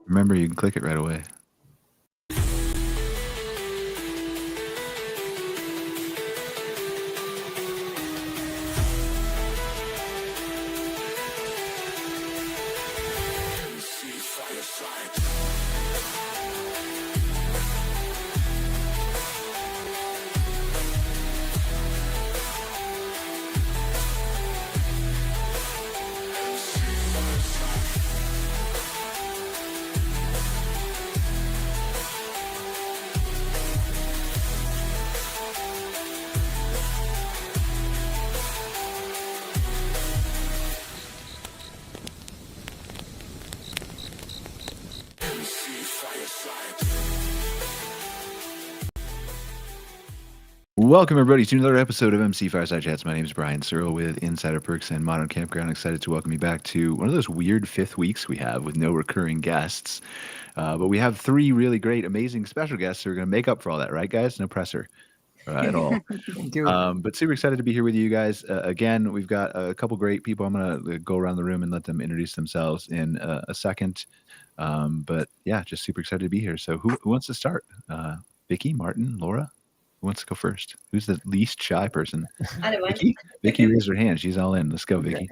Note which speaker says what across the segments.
Speaker 1: Remember, you can click it right away.
Speaker 2: MC Fireside. MC Fireside.
Speaker 1: Welcome, everybody, to another episode of MC Fireside Chats. My name is Brian Searl with Insider Perks and Modern Campground. Excited to welcome you back to one of those weird fifth weeks we have with no recurring guests. But we have three really great, amazing special guests who are going to make up for all that, right, guys? No pressure at all. But super excited to be here with you guys. Again, we've got a couple great people. I'm going to go around the room and let them introduce themselves in a second. But yeah, just super excited to be here. So who wants to start? Vicki, Martin, Laura? Who wants to go first? Who's the least shy person?
Speaker 3: I don't mind.
Speaker 1: Vicky raised her hand. She's all in. Let's go, Vicky.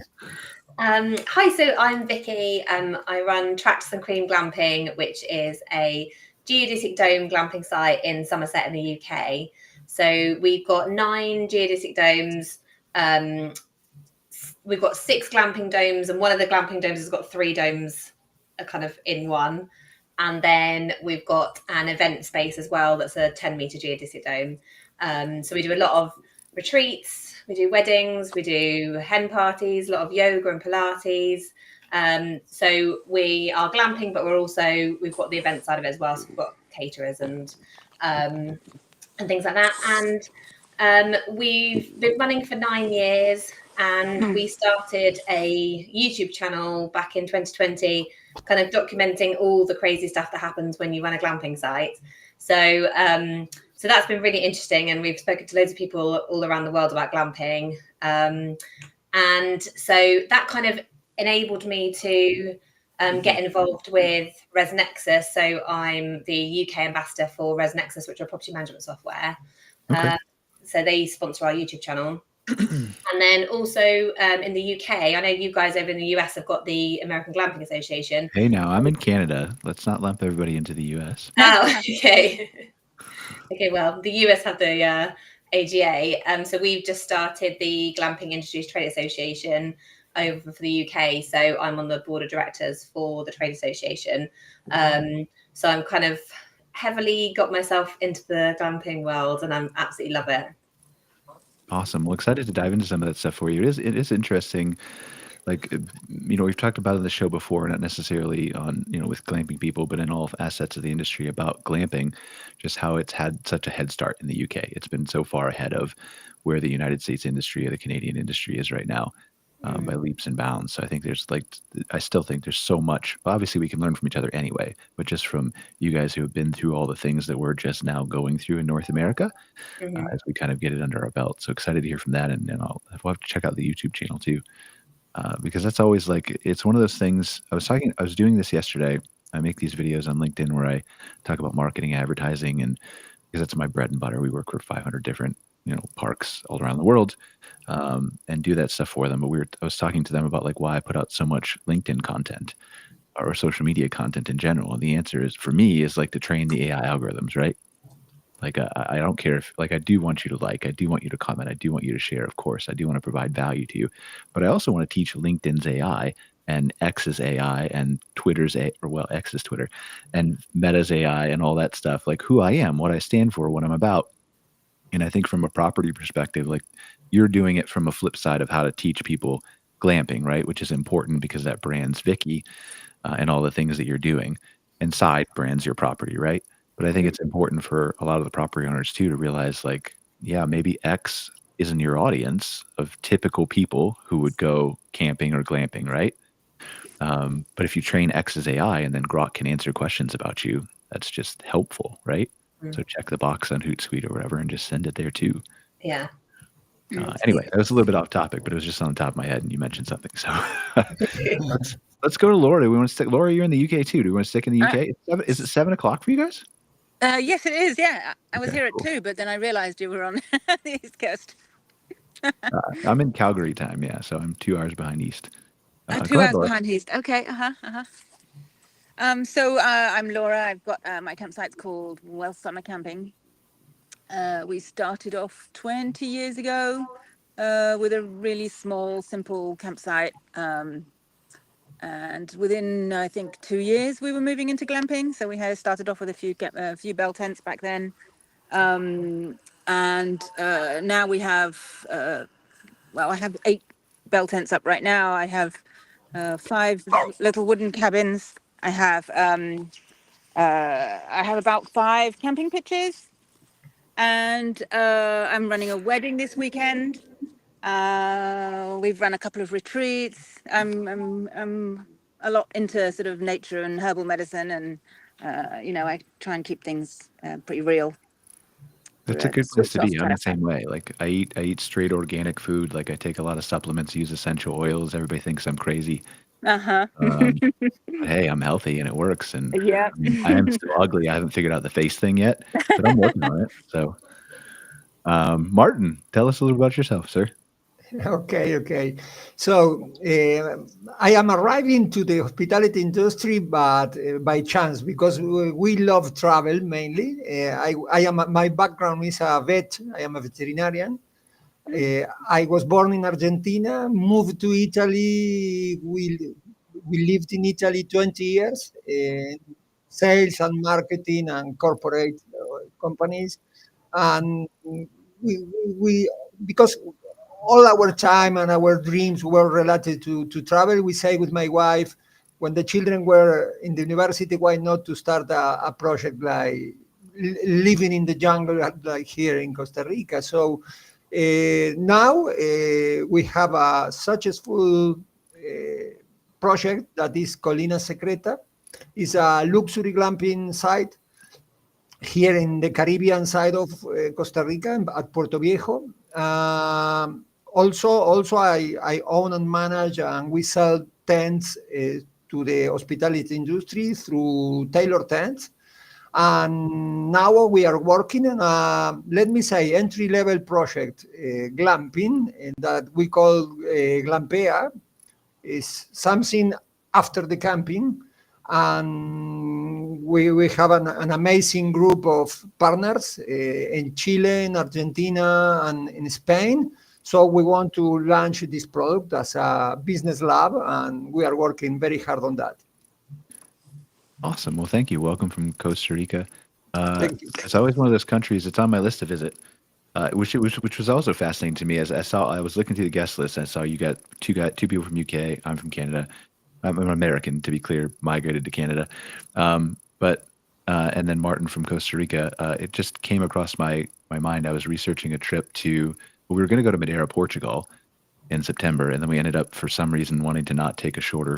Speaker 3: Hi, so I'm Vicky. I run Tracks and Cream Glamping, which is a geodesic dome glamping site in Somerset in the UK. So we've got 9 geodesic domes. We've got 6 glamping domes, and one of the glamping domes has got 3 domes kind of in one. And then we've got an event space as well that's a 10-meter geodesic dome. So we do a lot of retreats, we do weddings, we do hen parties, a lot of yoga and Pilates. So we are glamping, but we've got the event side of it as well. So we've got caterers and things like that. And we've been running for 9 years, and we started a YouTube channel back in 2020, kind of documenting all the crazy stuff that happens when you run a glamping site. So that's been really interesting, and we've spoken to loads of people all around the world about glamping. And so that kind of enabled me to get involved with ResNexus. So I'm the UK ambassador for ResNexus, which are property management software.
Speaker 1: Okay.
Speaker 3: So they sponsor our YouTube channel. And then also in the UK, I know you guys over in the US have got the American Glamping Association.
Speaker 1: Hey, now I'm in Canada. Let's not lump everybody into the US.
Speaker 3: Oh, okay. Okay, well, the US have the AGA. So we've just started the Glamping Industries Trade Association over for the UK. So I'm on the board of directors for the trade association. So I'm kind of heavily got myself into the glamping world, and I absolutely love it.
Speaker 1: Awesome. Well, excited to dive into some of that stuff for you. It is interesting. Like, we've talked about it on the show before, not necessarily on, with glamping people, but in all facets of the industry about glamping, just how it's had such a head start in the UK. It's been so far ahead of where the United States industry or the Canadian industry is right now. By leaps and bounds. So I think I still think there's so much. Obviously, we can learn from each other anyway, but just from you guys who have been through all the things that we're just now going through in North America, as we kind of get it under our belt. So excited to hear from that, and we'll have to check out the YouTube channel too, because that's always it's one of those things. I was doing this yesterday. I make these videos on LinkedIn where I talk about marketing, advertising, and because that's my bread and butter. We work for 500 different parks all around the world, and do that stuff for them. But I was talking to them about why I put out so much LinkedIn content or social media content in general. And the answer is, for me, is to train the AI algorithms, right? I don't care if I do want you to I do want you to comment, I do want you to share, of course, I do want to provide value to you, but I also want to teach LinkedIn's AI and X's AI and X's Twitter and Meta's AI and all that stuff, who I am, what I stand for, what I'm about. And I think from a property perspective, you're doing it from a flip side of how to teach people glamping, right? Which is important because that brands Vicki and all the things that you're doing, and side brands your property, right? But I think it's important for a lot of the property owners too to realize maybe X isn't your audience of typical people who would go camping or glamping, right? But if you train X's AI and then Grok can answer questions about you, that's just helpful, right? So check the box on Hootsuite or whatever and just send it there too.
Speaker 3: Yeah.
Speaker 1: Anyway, that was a little bit off topic, but it was just on the top of my head and you mentioned something. So let's go to Laura. Do we want to stick? Laura, you're in the UK too. Do we want to stick in the
Speaker 4: Uh,
Speaker 1: UK? Is it 7 o'clock for you guys?
Speaker 4: Yes, it is. Yeah, I was
Speaker 1: Okay,
Speaker 4: here
Speaker 1: cool.
Speaker 4: at 2, but then I realized you were on the East Coast.
Speaker 1: I'm in Calgary time, yeah, so I'm 2 hours behind East. Go
Speaker 4: 2
Speaker 1: ahead,
Speaker 4: hours
Speaker 1: Laura.
Speaker 4: behind East. Okay. So I'm Laura. I've got my campsite's called Well Summer Camping. We started off 20 years ago with a really small, simple campsite. And within, I think, 2 years, we were moving into glamping. So we had started off with a few bell tents back then. And now we have, I have 8 bell tents up right now. I have 5 little wooden cabins. I have about 5 camping pitches, and I'm running a wedding this weekend. We've run a couple of retreats. I'm a lot into sort of nature and herbal medicine, and I try and keep things pretty real.
Speaker 1: That's a good place to be. I'm the same way. Like I eat straight organic food. Like I take a lot of supplements, use essential oils. Everybody thinks I'm crazy. But hey, I'm healthy and it works. And
Speaker 4: Yeah.
Speaker 1: I mean, I am still ugly. I haven't figured out the face thing yet, but I'm working on it. So, Martin, tell us a little about yourself, sir.
Speaker 5: Okay. So I am arriving to the hospitality industry, but by chance, because we love travel mainly. My background is a vet. I am a veterinarian. I was born in Argentina, moved to Italy. We lived in Italy 20 years, sales and marketing and corporate companies, and we because all our time and our dreams were related to travel. We say with my wife, when the children were in the university, why not to start a project like living in the jungle, like here in Costa Rica. So now we have a successful project that is Colina Secreta. It's a luxury glamping site here in the Caribbean side of Costa Rica at Puerto Viejo. Also, I own and manage, and we sell tents to the hospitality industry through Taylor Tents. And now we are working on a, let me say, entry-level project, glamping, that we call Glampea. Is something after the camping. And we have an amazing group of partners in Chile, in Argentina, and in Spain. So we want to launch this product as a business lab, and we are working very hard on that.
Speaker 1: Awesome. Well, thank you. Welcome from Costa Rica.
Speaker 5: Thank you.
Speaker 1: It's always one of those countries. It's on my list to visit, which was also fascinating to me. As I was looking through the guest list, I saw you got two people from UK. I'm from Canada. I'm an American, to be clear, migrated to Canada. And then Martin from Costa Rica. It just came across my mind. I was researching a trip we were going to go to Madeira, Portugal in September. And then we ended up, for some reason, wanted to take a shorter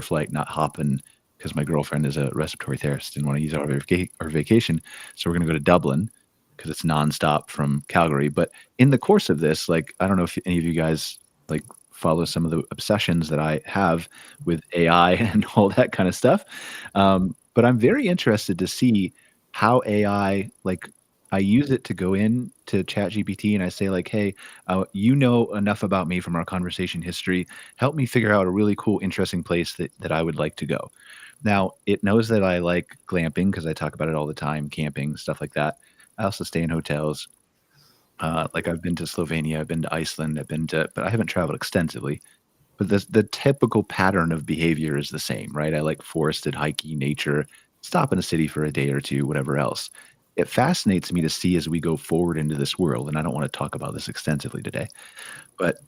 Speaker 1: flight, not hop in, because my girlfriend is a respiratory therapist, didn't want to use our vacation. So we're going to go to Dublin because it's nonstop from Calgary. But in the course of this, like, I don't know if any of you guys like follow some of the obsessions that I have with AI and all that kind of stuff. But I'm very interested to see how AI, like, I use it to go in to ChatGPT and I say like, hey, you know enough about me from our conversation history. Help me figure out a really cool, interesting place that I would like to go. Now, it knows that I like glamping because I talk about it all the time, camping, stuff like that. I also stay in hotels. Like I've been to Slovenia, I've been to Iceland, but I haven't traveled extensively. But the typical pattern of behavior is the same, right? I like forested, hiking, nature, stop in a city for a day or two, whatever else. It fascinates me to see as we go forward into this world, and I don't want to talk about this extensively today, but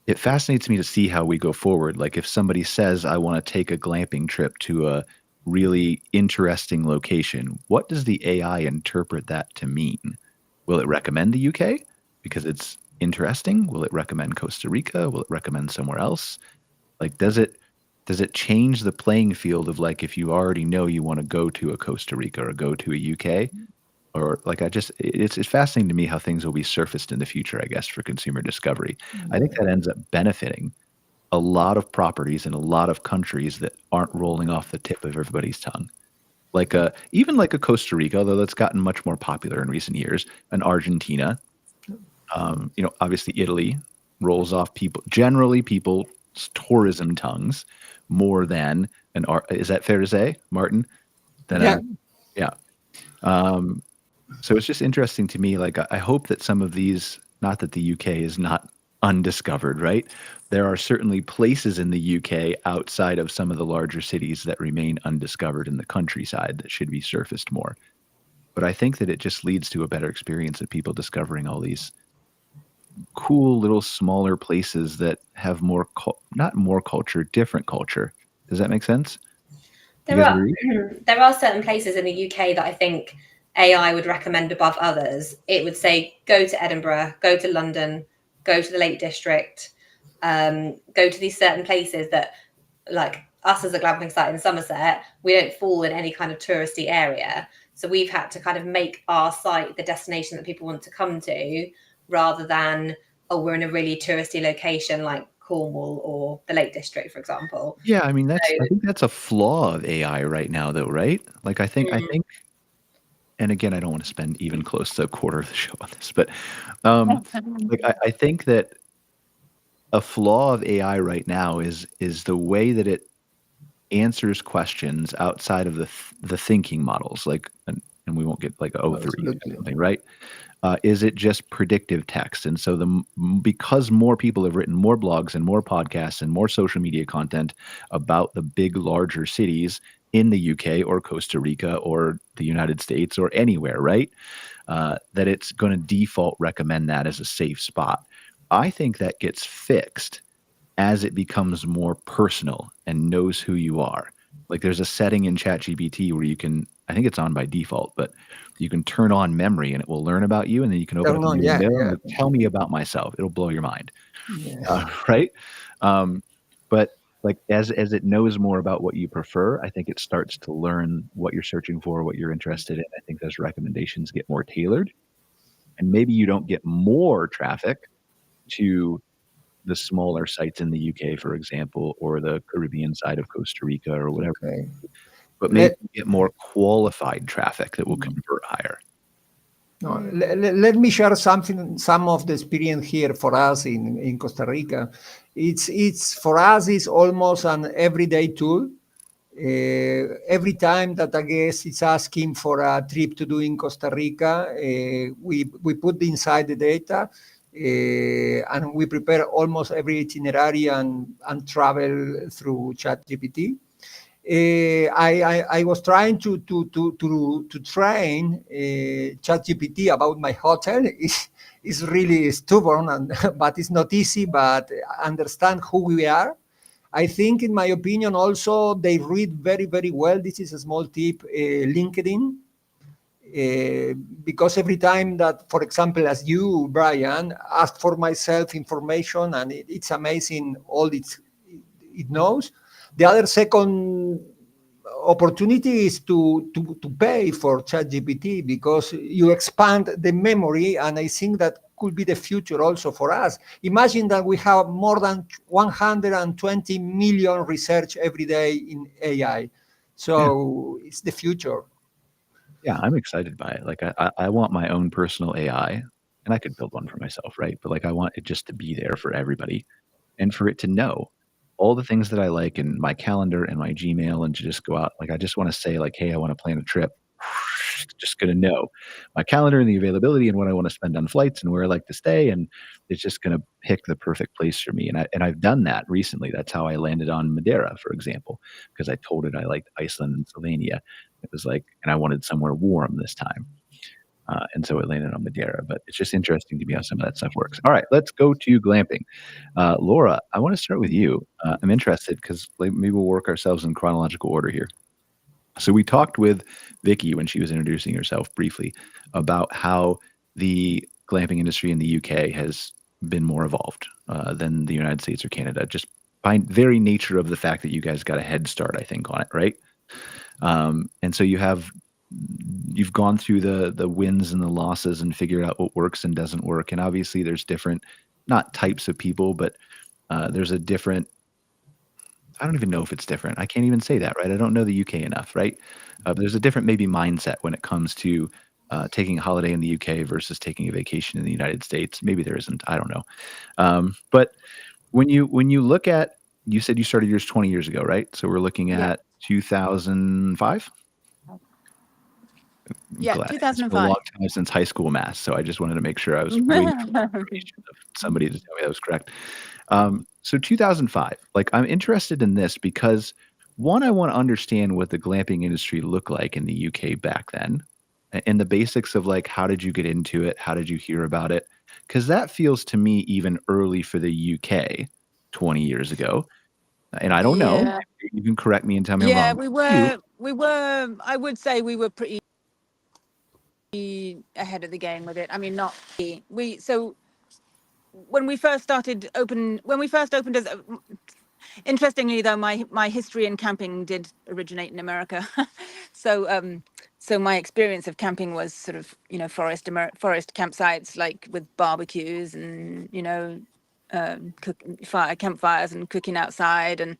Speaker 1: it fascinates me to see how we go forward. Like if somebody says, I want to take a glamping trip to a really interesting location, what does the AI interpret that to mean? Will it recommend the UK because it's interesting? Will it recommend Costa Rica? Will it recommend somewhere else? Like, does it change the playing field of like, if you already know you want to go to a Costa Rica or go to a UK? Or like, it's fascinating to me how things will be surfaced in the future, I guess, for consumer discovery. I think that ends up benefiting a lot of properties in a lot of countries that aren't rolling off the tip of everybody's tongue. Like even like a Costa Rica, although that's gotten much more popular in recent years, and Argentina, obviously Italy rolls off people's tourism tongues more than is that fair to say, Martin?
Speaker 5: Yeah.
Speaker 1: Yeah. So it's just interesting to me. Like, I hope that some of these, not that the UK is not undiscovered, right? There are certainly places in the UK outside of some of the larger cities that remain undiscovered in the countryside that should be surfaced more. But I think that it just leads to a better experience of people discovering all these cool little smaller places that have not more culture, different culture. Does that make sense? You guys agree?
Speaker 3: There are certain places in the UK that I think AI would recommend above others. It would say, go to Edinburgh, go to London, go to the Lake District, go to these certain places that, like us as a glamping site in Somerset, we don't fall in any kind of touristy area. So we've had to kind of make our site the destination that people want to come to, rather than, oh, we're in a really touristy location like Cornwall or the Lake District, for example.
Speaker 1: Yeah, I mean, I think that's a flaw of AI right now, though, right? Like, I think, and again, I don't want to spend even close to a quarter of the show on this, but like, I think that a flaw of AI right now is the way that it answers questions outside of the thinking models, like, and we won't get like O3 or something, right? Is it just predictive text? And so because more people have written more blogs and more podcasts and more social media content about the big, larger cities in the UK or Costa Rica or the United States or anywhere, right? That it's going to default recommend that as a safe spot. I think that gets fixed as it becomes more personal and knows who you are. Like, there's a setting in ChatGPT where you can, I think it's on by default, but you can turn on memory and it will learn about you, and then you can open up a window and tell me about myself. It'll blow your mind. Yeah. Right? But like, as it knows more about what you prefer, I think it starts to learn what you're searching for, what you're interested in. I think those recommendations get more tailored, and maybe you don't get more traffic to the smaller sites in the UK, for example, or the Caribbean side of Costa Rica or whatever.
Speaker 5: Okay.
Speaker 1: But maybe get more qualified traffic that will convert higher.
Speaker 5: No, let me share some of the experience here for us in Costa Rica. It's for us, it's almost an everyday tool. Every time that a guest is asking for a trip to do in Costa Rica, we put inside the data, and we prepare almost every itinerary and travel through ChatGPT. I was trying to train ChatGPT about my hotel. It's really stubborn, but it's not easy. But understand who we are. I think, in my opinion, also they read very, very well. This is a small tip. LinkedIn. Because every time that, for example, as you, Brian, ask for myself information, and it's amazing all it knows. The other second opportunity is to pay for ChatGPT, because you expand the memory, and I think that could be the future also for us. Imagine that we have more than 120 million research every day in AI. So it's the future.
Speaker 1: Yeah, I'm excited by it. Like, I want my own personal AI, and I could build one for myself, right? But like, I want it just to be there for everybody, and for it to know all the things that I like in my calendar and my Gmail, and to just go out. Like, I just want to say, like, hey, I want to plan a trip. Just going to know my calendar and the availability and what I want to spend on flights and where I like to stay, and it's just going to pick the perfect place for me. And I've done that recently. That's how I landed on Madeira, for example, because I told it I liked Iceland and Slovenia. It was like, and I wanted somewhere warm this time. And so it landed on Madeira. But it's just interesting to me how some of that stuff works. All right, let's go to glamping. Laura, I want to start with you. I'm interested because maybe we'll work ourselves in chronological order here. So we talked with Vicki when she was introducing herself briefly about how the glamping industry in the UK has been more evolved than the United States or Canada, just by very nature of the fact that you guys got a head start, I think, on it, right? And so you've gone through the wins and the losses and figured out what works and doesn't work. And obviously there's different, not types of people, but there's a different I don't even know if it's different. I can't even say that, right? I don't know the UK enough, right? But there's a different maybe mindset when it comes to taking a holiday in the UK versus taking a vacation in the United States. Maybe there isn't. I don't know. But when you look at, you said you started yours 20 years ago, right? So we're looking
Speaker 4: Yeah.
Speaker 1: at 2005.
Speaker 4: Yeah,
Speaker 1: Glad. It's been a
Speaker 4: 2005.
Speaker 1: long time since high school math, so I just wanted to make sure I was waiting for confirmation of somebody to tell me that was correct. So 2005, like I'm interested in this because one, I want to understand what the glamping industry looked like in the UK back then, and the basics of like how did you get into it, how did you hear about it? Because that feels to me even early for the UK 20 years ago, and I don't know.
Speaker 4: Yeah.
Speaker 1: You can correct me and tell me I'm
Speaker 4: Yeah,
Speaker 1: wrong.
Speaker 4: we were, I would say we were pretty ahead of the game with it. I mean, not we, so when we first opened as interestingly though, my history in camping did originate in America. So my experience of camping was sort of, forest campsites, like with barbecues and, campfires and cooking outside. And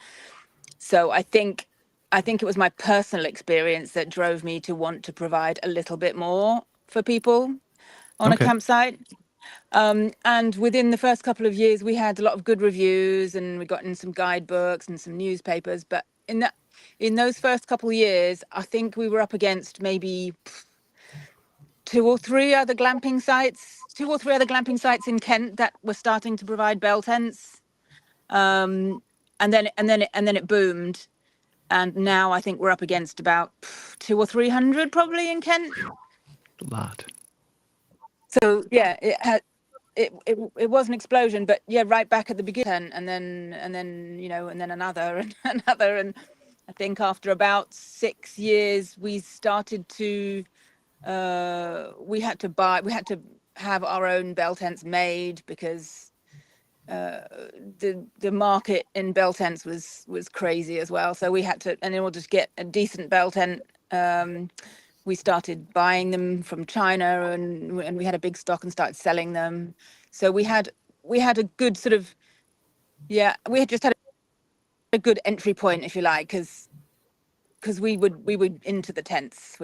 Speaker 4: so I think it was my personal experience that drove me to want to provide a little bit more for people on a
Speaker 1: Okay.
Speaker 4: campsite. And within the first couple of years, we had a lot of good reviews, and we got in some guidebooks and some newspapers. But in those first couple of years, I think we were up against maybe two or three other glamping sites in Kent that were starting to provide bell tents. And then it boomed, and now I think we're up against about 200 or 300 probably in Kent.
Speaker 1: A lot.
Speaker 4: So yeah, it was an explosion, but yeah, right back at the beginning, and then another and another, and I think after about 6 years, we started to we had to have our own bell tents made, because the market in bell tents was crazy as well. So we had to, and in order to get a decent bell tent, we started buying them from China, and we had a big stock and started selling them. So we had a good sort of, yeah, we had just had a good entry point, if you like, because we were into the tents.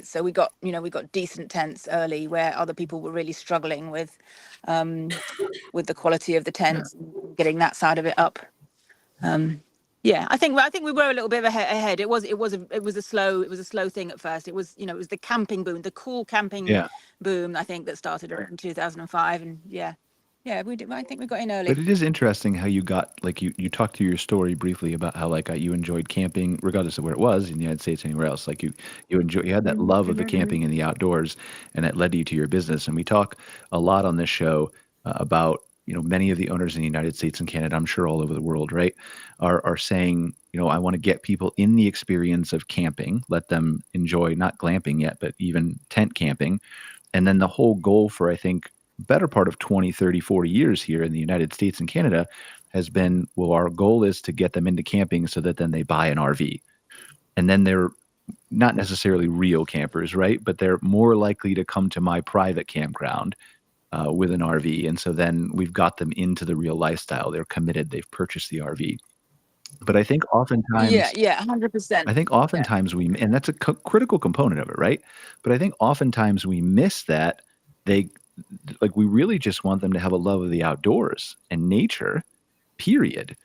Speaker 4: So we got decent tents early, where other people were really struggling with the quality of the tents, getting that side of it up. Yeah, I think we were a little bit ahead. It was a slow thing at first. It was the camping boom, the cool camping
Speaker 1: Yeah.
Speaker 4: boom, I think, that started in 2005. And yeah, we did. I think we got in early.
Speaker 1: But it is interesting how you got, like, you talked to your story briefly about how, like, you enjoyed camping regardless of where it was in the United States, anywhere else. Like, you had that love of the camping and the outdoors, and that led you to your business. And we talk a lot on this show about, many of the owners in the United States and Canada, I'm sure all over the world, right, are saying, I want to get people in the experience of camping, let them enjoy not glamping yet, but even tent camping. And then the whole goal for, I think, better part of 20, 30, 40 years here in the United States and Canada has been, well, our goal is to get them into camping so that then they buy an RV. And then they're not necessarily real campers, right? But they're more likely to come to my private campground with an RV. And so then we've got them into the real lifestyle. They're committed. They've purchased the RV. But I think oftentimes,
Speaker 4: Yeah, 100%.
Speaker 1: and that's a critical component of it, right? But I think oftentimes we miss that. We really just want them to have a love of the outdoors and nature, period.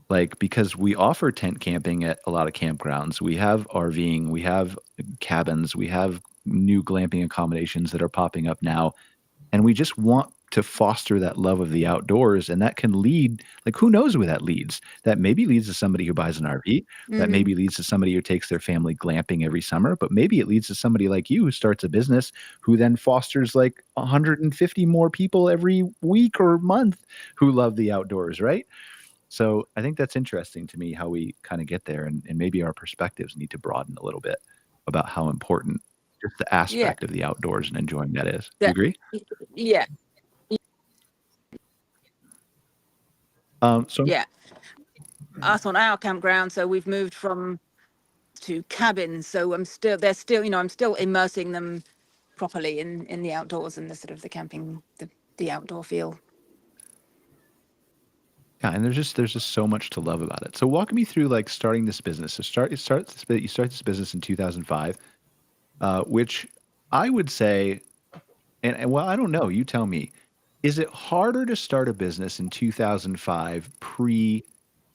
Speaker 1: Like, because we offer tent camping at a lot of campgrounds. We have RVing, we have cabins, we have new glamping accommodations that are popping up now. And we just want to foster that love of the outdoors. And that can lead, like, who knows where that leads? That maybe leads to somebody who buys an RV. That maybe leads to somebody who takes their family glamping every summer. But maybe it leads to somebody like you who starts a business who then fosters like 150 more people every week or month who love the outdoors, right? So I think that's interesting to me, how we kind of get there. And maybe our perspectives need to broaden a little bit about how important just the aspect of the outdoors and enjoying that is. Do you agree?
Speaker 4: Yeah.
Speaker 1: So
Speaker 4: Yeah. Us on our campground, so we've moved to cabins. So I'm still immersing them properly in the outdoors and the sort of the camping, the outdoor feel.
Speaker 1: Yeah, and there's just so much to love about it. So walk me through like starting this business. So you start this business in 2005, which I would say, and well, I don't know. You tell me. Is it harder to start a business in 2005 pre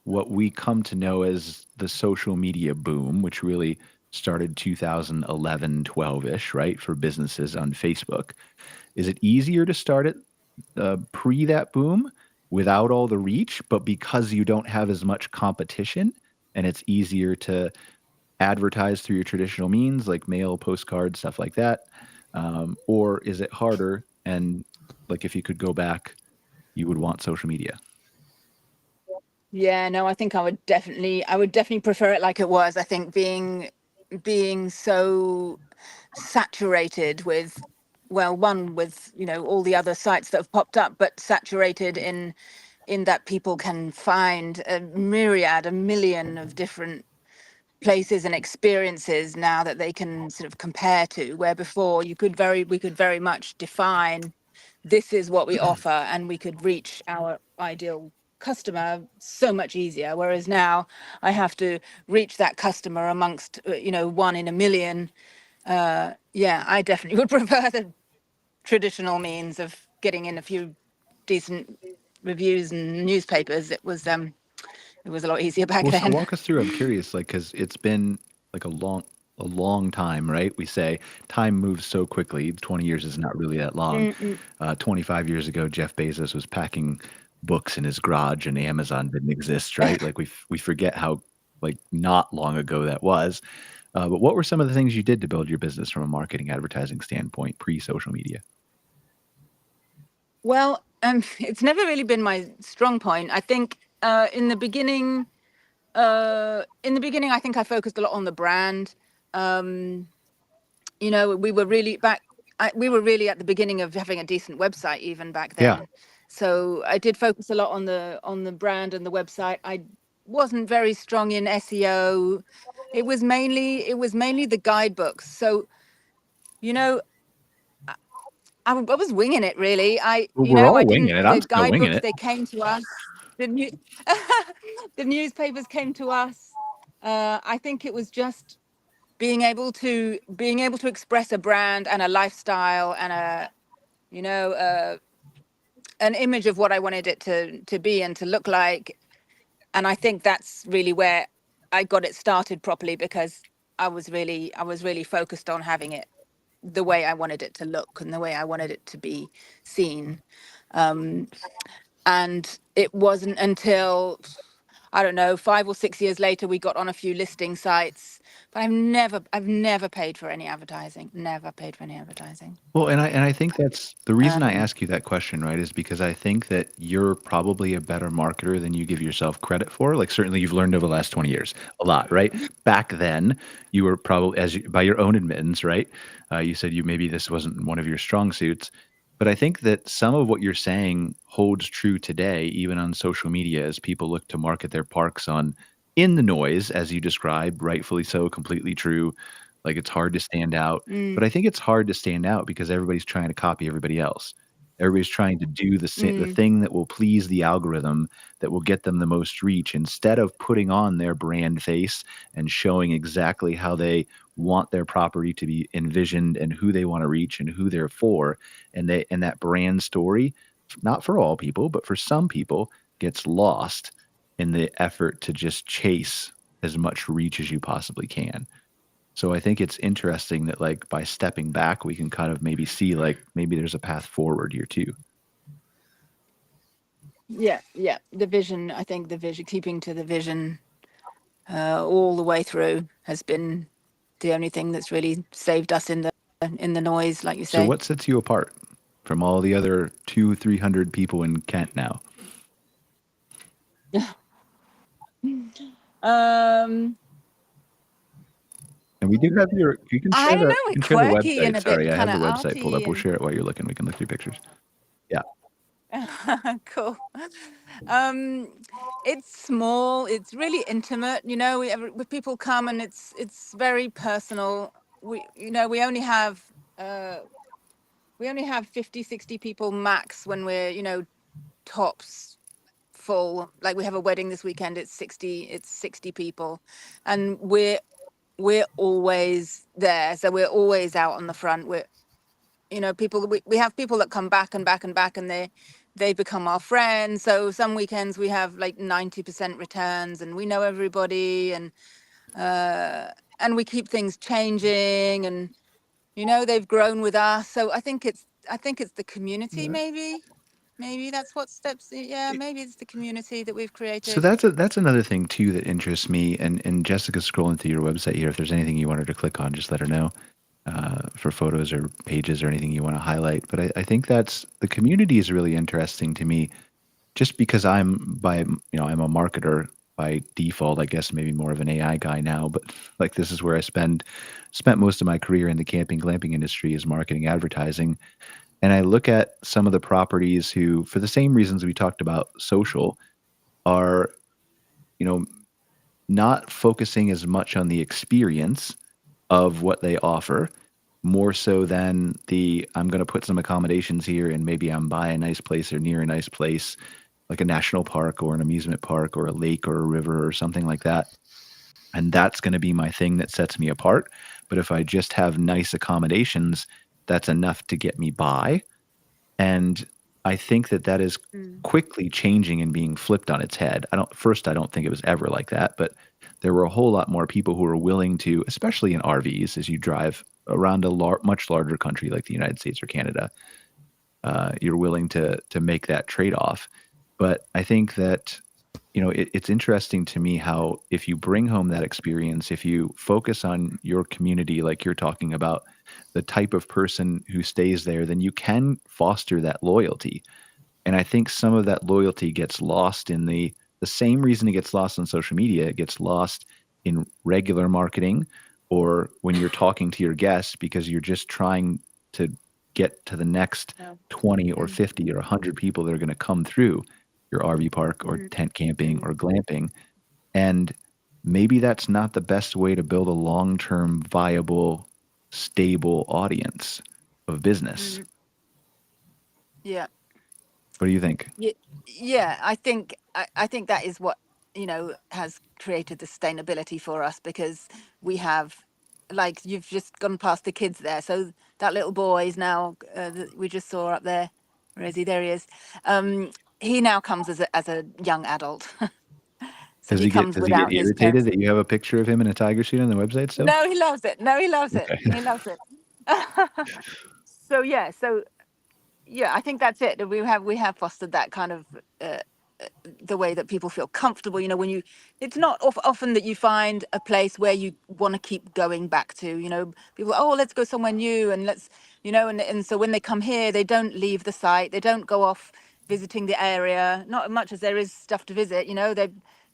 Speaker 1: what we come to know as the social media boom, which really started 2011, 12-ish, right, for businesses on Facebook? Is it easier to start it pre that boom without all the reach, but because you don't have as much competition and it's easier to advertise through your traditional means like mail, postcards, stuff like that? Or is it harder? And like if you could go back, you would want social media.
Speaker 4: Yeah, no, I think I would definitely prefer it like it was. I think being so saturated with, well, one with, all the other sites that have popped up, but saturated in that people can find a million of different places and experiences now that they can sort of compare to, where before we could very much define this is what we offer, and we could reach our ideal customer so much easier, whereas now I have to reach that customer amongst one in a million. Yeah, I definitely would prefer the traditional means of getting in a few decent reviews and newspapers. It was a lot easier back
Speaker 1: Well, so
Speaker 4: then.
Speaker 1: walk us through. I'm curious, like, because it's been like a long time, right? We say time moves so quickly. 20 years is not really that long. 25 years ago, Jeff Bezos was packing books in his garage, and Amazon didn't exist, right? Like we forget how like not long ago that was. But what were some of the things you did to build your business from a marketing advertising standpoint pre-social media?
Speaker 4: Well, it's never really been my strong point. I think in the beginning, I think I focused a lot on the brand. We were really we were really at the beginning of having a decent website even back then.
Speaker 1: Yeah.
Speaker 4: So I did focus a lot on the brand and the website. I wasn't very strong in SEO. It was mainly the guidebooks. So, I was winging it really.
Speaker 1: Well, we're all
Speaker 4: I
Speaker 1: winging
Speaker 4: didn't,
Speaker 1: it. I'm
Speaker 4: the
Speaker 1: still winging
Speaker 4: guidebooks,
Speaker 1: it.
Speaker 4: they came to us. The new, the newspapers came to us. I think it was just being able to express a brand and a lifestyle and an image of what I wanted it to be and to look like. And I think that's really where I got it started properly, because I was really focused on having it the way I wanted it to look and the way I wanted it to be seen. And it wasn't until, I don't know, 5 or 6 years later, we got on a few listing sites. But I've never paid for any advertising. Never paid for any advertising.
Speaker 1: Well, and I think that's the reason I
Speaker 4: Um,
Speaker 1: ask you that question, right? Is because I think that you're probably a better marketer than you give yourself credit for. Like certainly you've learned over the last 20 years a lot, right? Back then, you were probably, by your own admittance, right? You said maybe this wasn't one of your strong suits, but I think that some of what you're saying holds true today, even on social media, as people look to market their parks on in the noise, as you described, rightfully so, completely true. Like it's hard to stand out. But I think it's hard to stand out because everybody's trying to copy everybody else. Everybody's trying to do the thing that will please the algorithm, that will get them the most reach, instead of putting on their brand face and showing exactly how they want their property to be envisioned and who they want to reach and who they're for. And that brand story, not for all people, but for some people, gets lost in the effort to just chase as much reach as you possibly can. So I think it's interesting that like by stepping back, we can kind of maybe see like maybe there's a path forward here too.
Speaker 4: yeah. The vision, I think the vision, keeping to the vision all the way through has been the only thing that's really saved us in the noise, like you
Speaker 1: So
Speaker 4: say.
Speaker 1: what sets you apart from all the other 200-300 people in Kent now?
Speaker 4: Um,
Speaker 1: And we do have you can
Speaker 4: I
Speaker 1: share
Speaker 4: don't know,
Speaker 1: you
Speaker 4: we're
Speaker 1: can share the
Speaker 4: quirky and
Speaker 1: website.
Speaker 4: a bit
Speaker 1: Sorry, I
Speaker 4: kind
Speaker 1: have
Speaker 4: of
Speaker 1: the website pulled
Speaker 4: arty
Speaker 1: up. We'll share it while you're looking. We can look through pictures. Yeah.
Speaker 4: and cool. Um, it's small. It's really intimate. When people come, and it's very personal. We only have 50, 60 people max when we're tops full. Like we have a wedding this weekend. It's 60 people, and we're always there. So we're always out on the front. We're, you know, people, we have people that come back and back and back, and they become our friends. So some weekends we have like 90% returns, and we know everybody, and we keep things changing, and you know, they've grown with us. So I think it's the community. Maybe that's what steps. Yeah, maybe it's the community that we've
Speaker 1: So
Speaker 4: created.
Speaker 1: that's another thing too that interests me. And Jessica's scrolling through your website here. If there's anything you want her to click on, just let her know for photos or pages or anything you want to highlight. But I think that's the community is really interesting to me, just because I'm a marketer by default. I guess maybe more of an AI guy now, but like this is where I spent most of my career in the camping glamping industry, is marketing, advertising. And I look at some of the properties who, for the same reasons we talked about social, are, you know, not focusing as much on the experience of what they offer, more so than I'm going to put some accommodations here and maybe I'm by a nice place or near a nice place, like a national park or an amusement park or a lake or a river or something like that. And that's going to be my thing that sets me apart. But if I just have nice accommodations, that's enough to get me by. And I think that is quickly changing and being flipped on its head. I don't think it was ever like that, but there were a whole lot more people who were willing to, especially in RVs, as you drive around a much larger country like the United States or Canada, you're willing to make that trade-off. But I think that, you know, it's interesting to me how if you bring home that experience, if you focus on your community, like you're talking about, the type of person who stays there, then you can foster that loyalty. And I think some of that loyalty gets lost in the same reason it gets lost on social media. It gets lost in regular marketing, or when you're talking to your guests because you're just trying to get to the next 20 or 50 or 100 people that are going to come through your RV park or tent camping or glamping. And maybe that's not the best way to build a long-term viable, stable audience of business.
Speaker 4: Yeah.
Speaker 1: What do you think?
Speaker 4: Yeah, I think that is what, you know, has created the sustainability for us, because we have, like, you've just gone past the kids there. So that little boy is now, that we just saw up there. Where is he? There he is. He now comes as a young adult. So
Speaker 1: Does
Speaker 4: he
Speaker 1: he get
Speaker 4: comes without his
Speaker 1: irritated
Speaker 4: parents.
Speaker 1: that you have a picture of him in a tiger suit on the website still?
Speaker 4: No, he loves it. No, he loves it.
Speaker 1: Okay.
Speaker 4: He loves it. So yeah, I think that's it. We have fostered that kind of the way that people feel comfortable. You know, when it's not often that you find a place where you want to keep going back to. You know, people, oh, let's go somewhere new, and let's, you know, and so when they come here, they don't leave the site. They don't go off visiting the area. Not as much as there is stuff to visit. You know,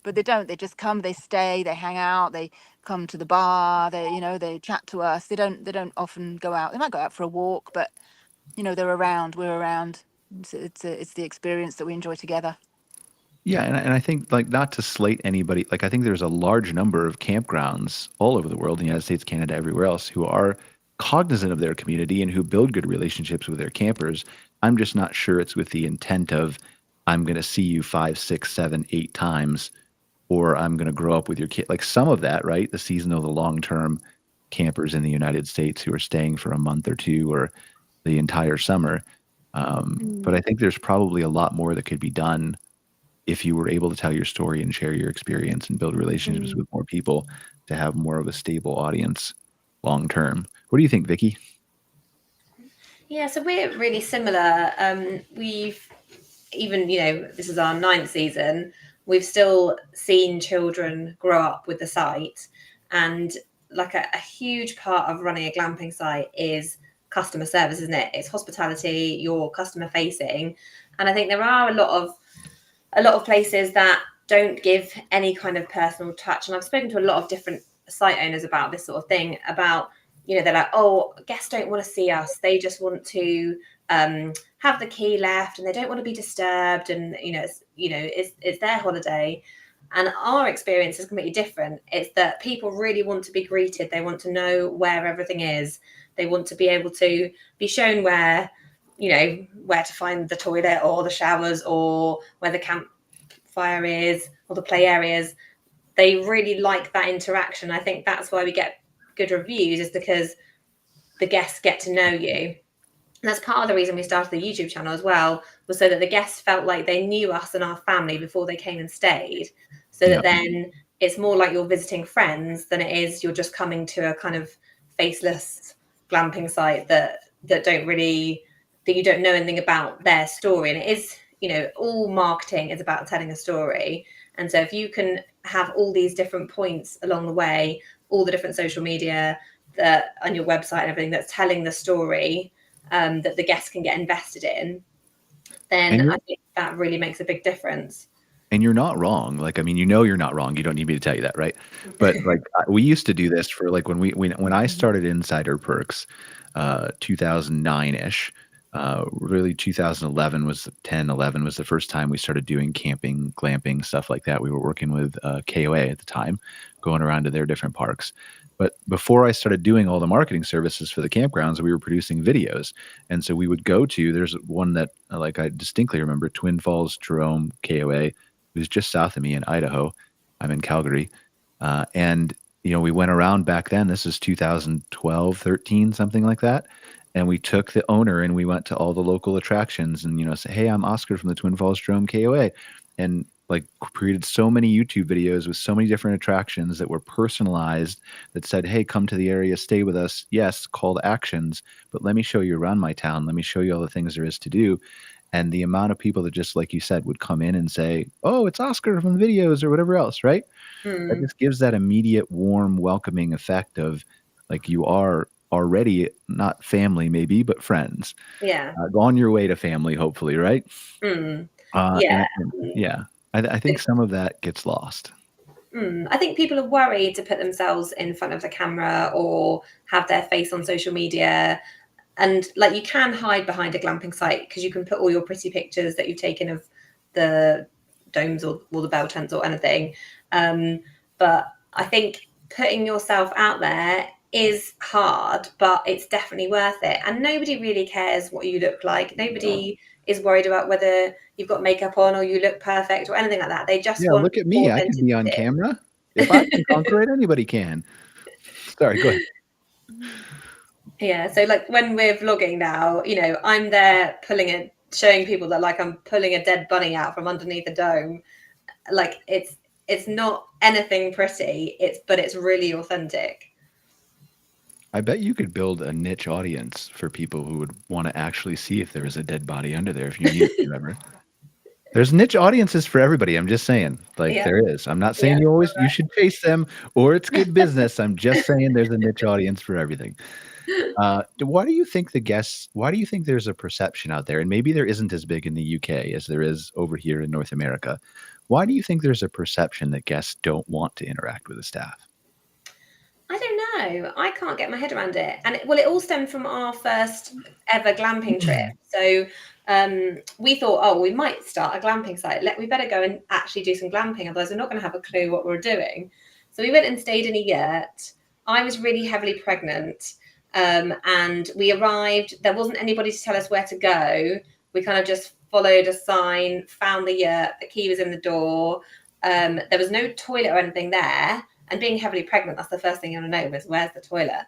Speaker 4: but they don't. They just come. They stay. They hang out. They come to the bar. They chat to us. They don't often go out. They might go out for a walk, but you know, we're around. It's the experience that we enjoy together.
Speaker 1: Yeah, and I think, like, not to slate anybody, like I think there's a large number of campgrounds all over the world, in the United States, Canada, everywhere else, who are cognizant of their community and who build good relationships with their campers. I'm just not sure it's with the intent of, I'm going to see you 5, 6, 7, 8 times, or I'm going to grow up with your kid. Like some of that, right? The seasonal, the long-term campers in the United States who are staying for a month or two or the entire summer. But I think there's probably a lot more that could be done if you were able to tell your story and share your experience and build relationships with more people to have more of a stable audience long term. What do you think, Vicki?
Speaker 3: Yeah, so we're really similar. We've even, you know, this is our 9th season. We've still seen children grow up with the site, and like a huge part of running a glamping site is customer service, isn't it? It's hospitality, you're customer facing, and I think there are a lot of places that don't give any kind of personal touch. And I've spoken to a lot of different site owners about this sort of thing, about, you know, they're like, oh, guests don't want to see us. They just want to have the key left and they don't want to be disturbed. And, it's their holiday. And our experience is completely different. It's that people really want to be greeted. They want to know where everything is. They want to be able to be shown where to find the toilet or the showers or where the campfire is or the play areas, they really like that interaction. I think that's why we get good reviews, is because the guests get to know you. And that's part of the reason we started the YouTube channel as well, was so that the guests felt like they knew us and our family before they came and stayed. So that then it's more like you're visiting friends than it is you're just coming to a kind of faceless glamping site that you don't know anything about their story. And it is, all marketing is about telling a story. And so if you can have all these different points along the way, all the different social media that on your website and everything that's telling the story, that the guests can get invested in, then I think that really makes a big difference.
Speaker 1: And you're not wrong. Like, I mean, you're not wrong. You don't need me to tell you that, right? But like, we used to do this for like when I started Insider Perks, 2009-ish, really 2011 was 11 was the first time we started doing camping, glamping, stuff like that. We were working with KOA at the time, going around to their different parks. But before I started doing all the marketing services for the campgrounds, we were producing videos. And so we would go to, there's one that like I distinctly remember, Twin Falls Jerome KOA, who's just south of me in Idaho. I'm in Calgary. And, we went around back then. This is 2012, 13, something like that. And we took the owner and we went to all the local attractions and, say, hey, I'm Oscar from the Twin Falls Jerome KOA. And like created so many YouTube videos with so many different attractions that were personalized, that said, hey, come to the area, stay with us. Yes, call to actions, but let me show you around my town. Let me show you all the things there is to do. And the amount of people that just, like you said, would come in and say, oh, it's Oscar from the videos or whatever else, right? That just gives that immediate, warm, welcoming effect of like you are already not family maybe, but friends.
Speaker 3: Yeah.
Speaker 1: On your way to family, hopefully, right?
Speaker 3: Yeah.
Speaker 1: I think some of that gets lost.
Speaker 3: I think people are worried to put themselves in front of the camera or have their face on social media. And like, you can hide behind a glamping site because you can put all your pretty pictures that you've taken of the domes or the bell tents or anything. But I think putting yourself out there is hard, but it's definitely worth it. And nobody really cares what you look like. Nobody is worried about whether you've got makeup on or you look perfect or anything like that. They just want,
Speaker 1: look at me. I can be on camera. If I can conquer it, anybody can. Sorry, go ahead.
Speaker 3: Yeah, so like when we're vlogging now, I'm there showing people that like I'm pulling a dead bunny out from underneath a dome. Like it's not anything pretty, but it's really authentic.
Speaker 1: I bet you could build a niche audience for people who would want to actually see if there is a dead body under there if you need to, remember. There's niche audiences for everybody. I'm just saying, there is. I'm not saying you should chase them or it's good business. I'm just saying there's a niche audience for everything. Why do you think there's a perception out there, and maybe there isn't as big in the UK as there is over here in North America? Why do you think there's a perception that guests don't want to interact with the staff?
Speaker 3: I don't know. I can't get my head around it. And it all stemmed from our first ever glamping trip. So we thought, we might start a glamping site. We better go and actually do some glamping, otherwise we're not going to have a clue what we're doing. So we went and stayed in a yurt. I was really heavily pregnant. And we arrived, there wasn't anybody to tell us where to go. We kind of just followed a sign, found the yurt, the key was in the door. There was no toilet or anything there. And being heavily pregnant, that's the first thing you want to know is where's the toilet.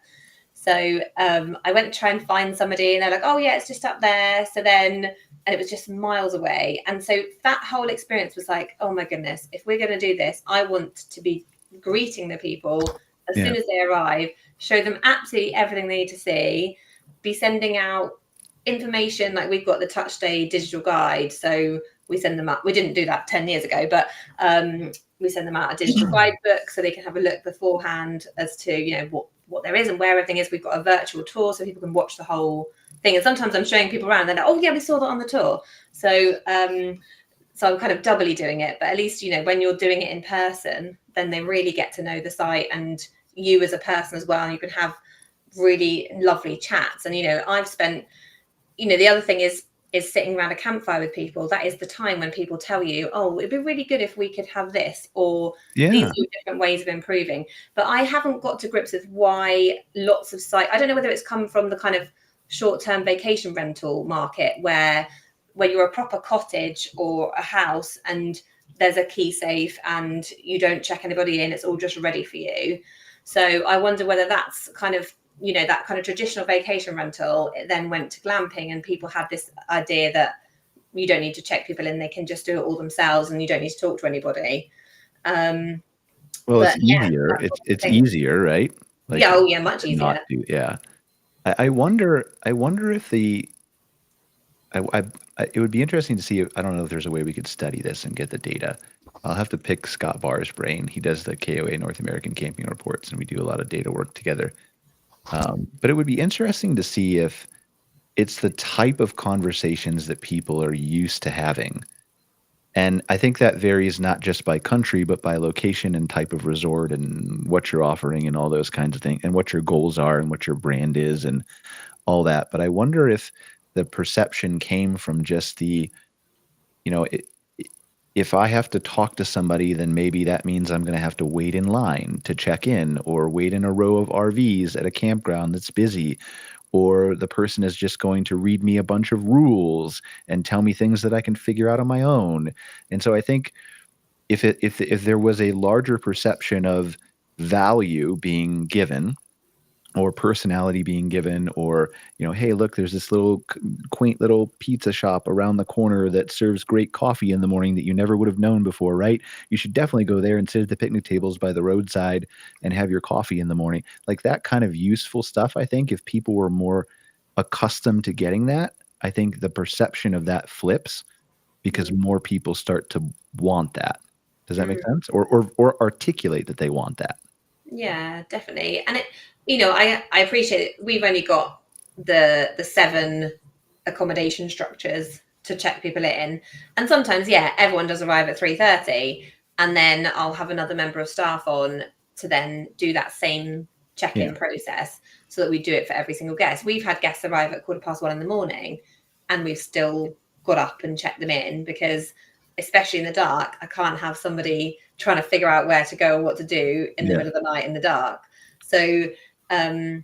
Speaker 3: So I went to try and find somebody and they're like, oh yeah, it's just up there. And it was just miles away. And so that whole experience was like, oh my goodness, if we're going to do this, I want to be greeting the people as soon as they arrive, show them absolutely everything they need to see, be sending out information. Like we've got the Touch Day digital guide. So we send them out. We didn't do that 10 years ago, but we send them out a digital guidebook so they can have a look beforehand as to, what there is and where everything is. We've got a virtual tour so people can watch the whole thing. And sometimes I'm showing people around. They're like, oh yeah, we saw that on the tour. So I'm kind of doubly doing it. But at least, when you're doing it in person, then they really get to know the site and you as a person as well. And you can have really lovely chats. And, I've spent, the other thing is sitting around a campfire with people. That is the time when people tell you, oh, it'd be really good if we could have this, or these are different ways of improving. But I haven't got to grips with why lots of sites, I don't know whether it's come from the kind of short-term vacation rental market where you're a proper cottage or a house and there's a key safe and you don't check anybody in, it's all just ready for you. So I wonder whether that's kind of, that kind of traditional vacation rental, it then went to glamping, and people had this idea that you don't need to check people in, they can just do it all themselves and you don't need to talk to anybody.
Speaker 1: Well, it's easier. It's easier, right?
Speaker 3: Much easier.
Speaker 1: Not do, yeah. I wonder if it would be interesting to see. I don't know if there's a way we could study this and get the data. I'll have to pick Scott Barr's brain. He does the KOA North American Camping Reports, and we do a lot of data work together. But it would be interesting to see if it's the type of conversations that people are used to having. And I think that varies not just by country, but by location and type of resort and what you're offering and all those kinds of things, and what your goals are and what your brand is and all that. But I wonder if the perception came from just the, if I have to talk to somebody, then maybe that means I'm going to have to wait in line to check in, or wait in a row of RVs at a campground that's busy, or the person is just going to read me a bunch of rules and tell me things that I can figure out on my own. And so I think if there was a larger perception of value being given, or personality being given, or, hey, look, there's this little quaint little pizza shop around the corner that serves great coffee in the morning that you never would have known before, right? You should definitely go there and sit at the picnic tables by the roadside and have your coffee in the morning. Like that kind of useful stuff. I think if people were more accustomed to getting that, I think the perception of that flips, because more people start to want that. Does that make sense? Or articulate that they want that.
Speaker 3: Yeah, definitely. And I appreciate it. We've only got the 7 accommodation structures to check people in, and sometimes everyone does arrive at 3:30, and then I'll have another member of staff on to then do that same check-in process, so that we do it for every single guest. We've had guests arrive at 1:15 in the morning, and we've still got up and checked them in, because especially in the dark, I can't have somebody trying to figure out where to go or what to do in the middle of the night in the dark. So I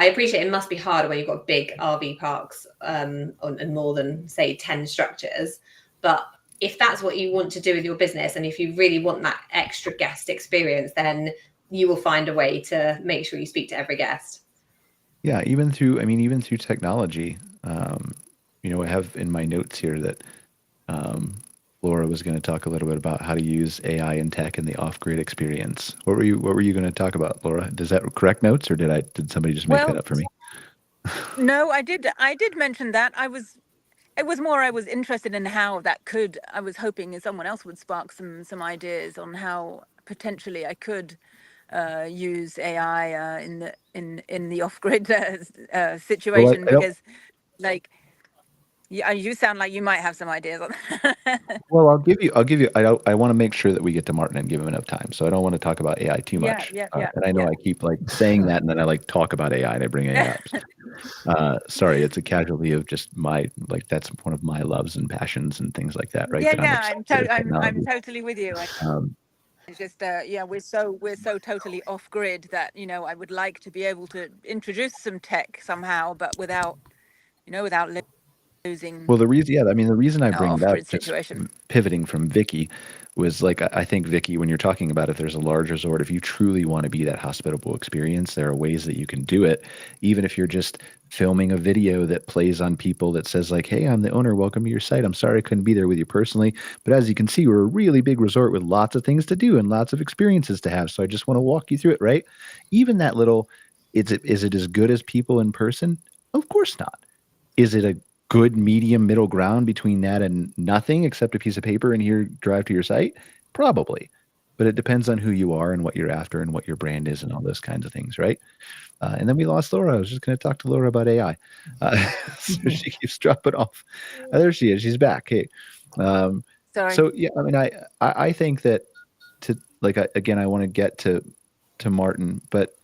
Speaker 3: appreciate it must be harder when you've got big RV parks and more than, say, 10 structures. But if that's what you want to do with your business, and if you really want that extra guest experience, then you will find a way to make sure you speak to every guest.
Speaker 1: Yeah, even through technology. I have in my notes here that Laura was going to talk a little bit about how to use AI and tech in the off-grid experience. What were you going to talk about, Laura? Does that correct notes, or did somebody just make that up for me?
Speaker 4: No, I did mention that. I was interested in how that could. I was hoping someone else would spark some ideas on how potentially I could use AI in the off-grid situation, because you sound like you might have some ideas on that.
Speaker 1: Well, I'll give you. I want to make sure that we get to Martin and give him enough time. So I don't want to talk about AI too much. And I know I keep saying that, and then I talk about AI and I bring AI up. Sorry, it's a casualty of just my that's one of my loves and passions and things like that, right?
Speaker 4: I'm totally with you. It's just we're so totally off grid that I would like to be able to introduce some tech somehow, but without losing.
Speaker 1: Well, the reason I bring it up, just pivoting from Vicki, was I think, Vicki, when you're talking about if there's a large resort, if you truly want to be that hospitable experience, there are ways that you can do it, even if you're just filming a video that plays on people that says hey, I'm the owner, welcome to your site. I'm sorry I couldn't be there with you personally, but as you can see, we're a really big resort with lots of things to do and lots of experiences to have. So I just want to walk you through it, right? Even that little, is it as good as people in person? Of course not. Is it a good medium middle ground between that and nothing except a piece of paper and here drive to your site? Probably. But it depends on who you are and what you're after and what your brand is and all those kinds of things, right? And then we lost Laura. I was just going to talk to Laura about AI. So she keeps dropping off. There she is. She's back. Hey.
Speaker 4: Sorry.
Speaker 1: So I think that again, I want to get to Martin, but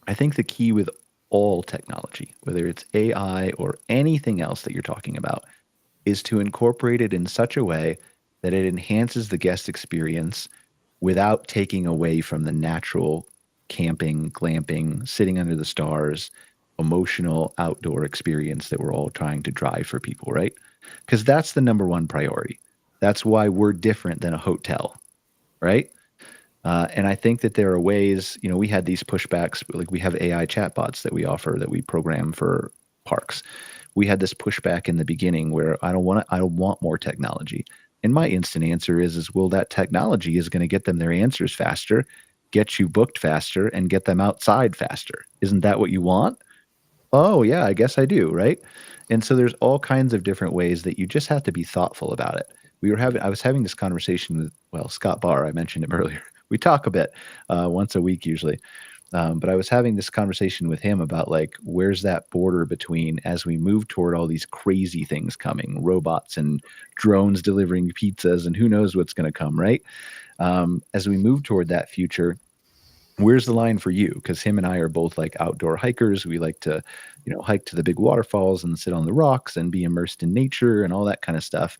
Speaker 1: I think the key with all technology, whether it's AI or anything else that you're talking about, is to incorporate it in such a way that it enhances the guest experience without taking away from the natural camping, glamping, sitting under the stars, emotional outdoor experience that we're all trying to drive for people, right? Because that's the number one priority. That's why we're different than a hotel, right? And I think that there are ways, we had these pushbacks, like we have AI chatbots that we offer that we program for parks. We had this pushback in the beginning where I don't want more technology. And my instant answer is well, that technology is going to get them their answers faster, get you booked faster, and get them outside faster. Isn't that what you want? Oh, yeah, I guess I do, right? And so there's all kinds of different ways that you just have to be thoughtful about it. I was having this conversation with, Scott Barr, I mentioned him earlier. We talk a bit once a week usually. But I was having this conversation with him about like, where's that border between as we move toward all these crazy things coming, robots and drones delivering pizzas and who knows what's going to come, right? As we move toward that future, where's the line for you? Because him and I are both like outdoor hikers. We like to, hike to the big waterfalls and sit on the rocks and be immersed in nature and all that kind of stuff.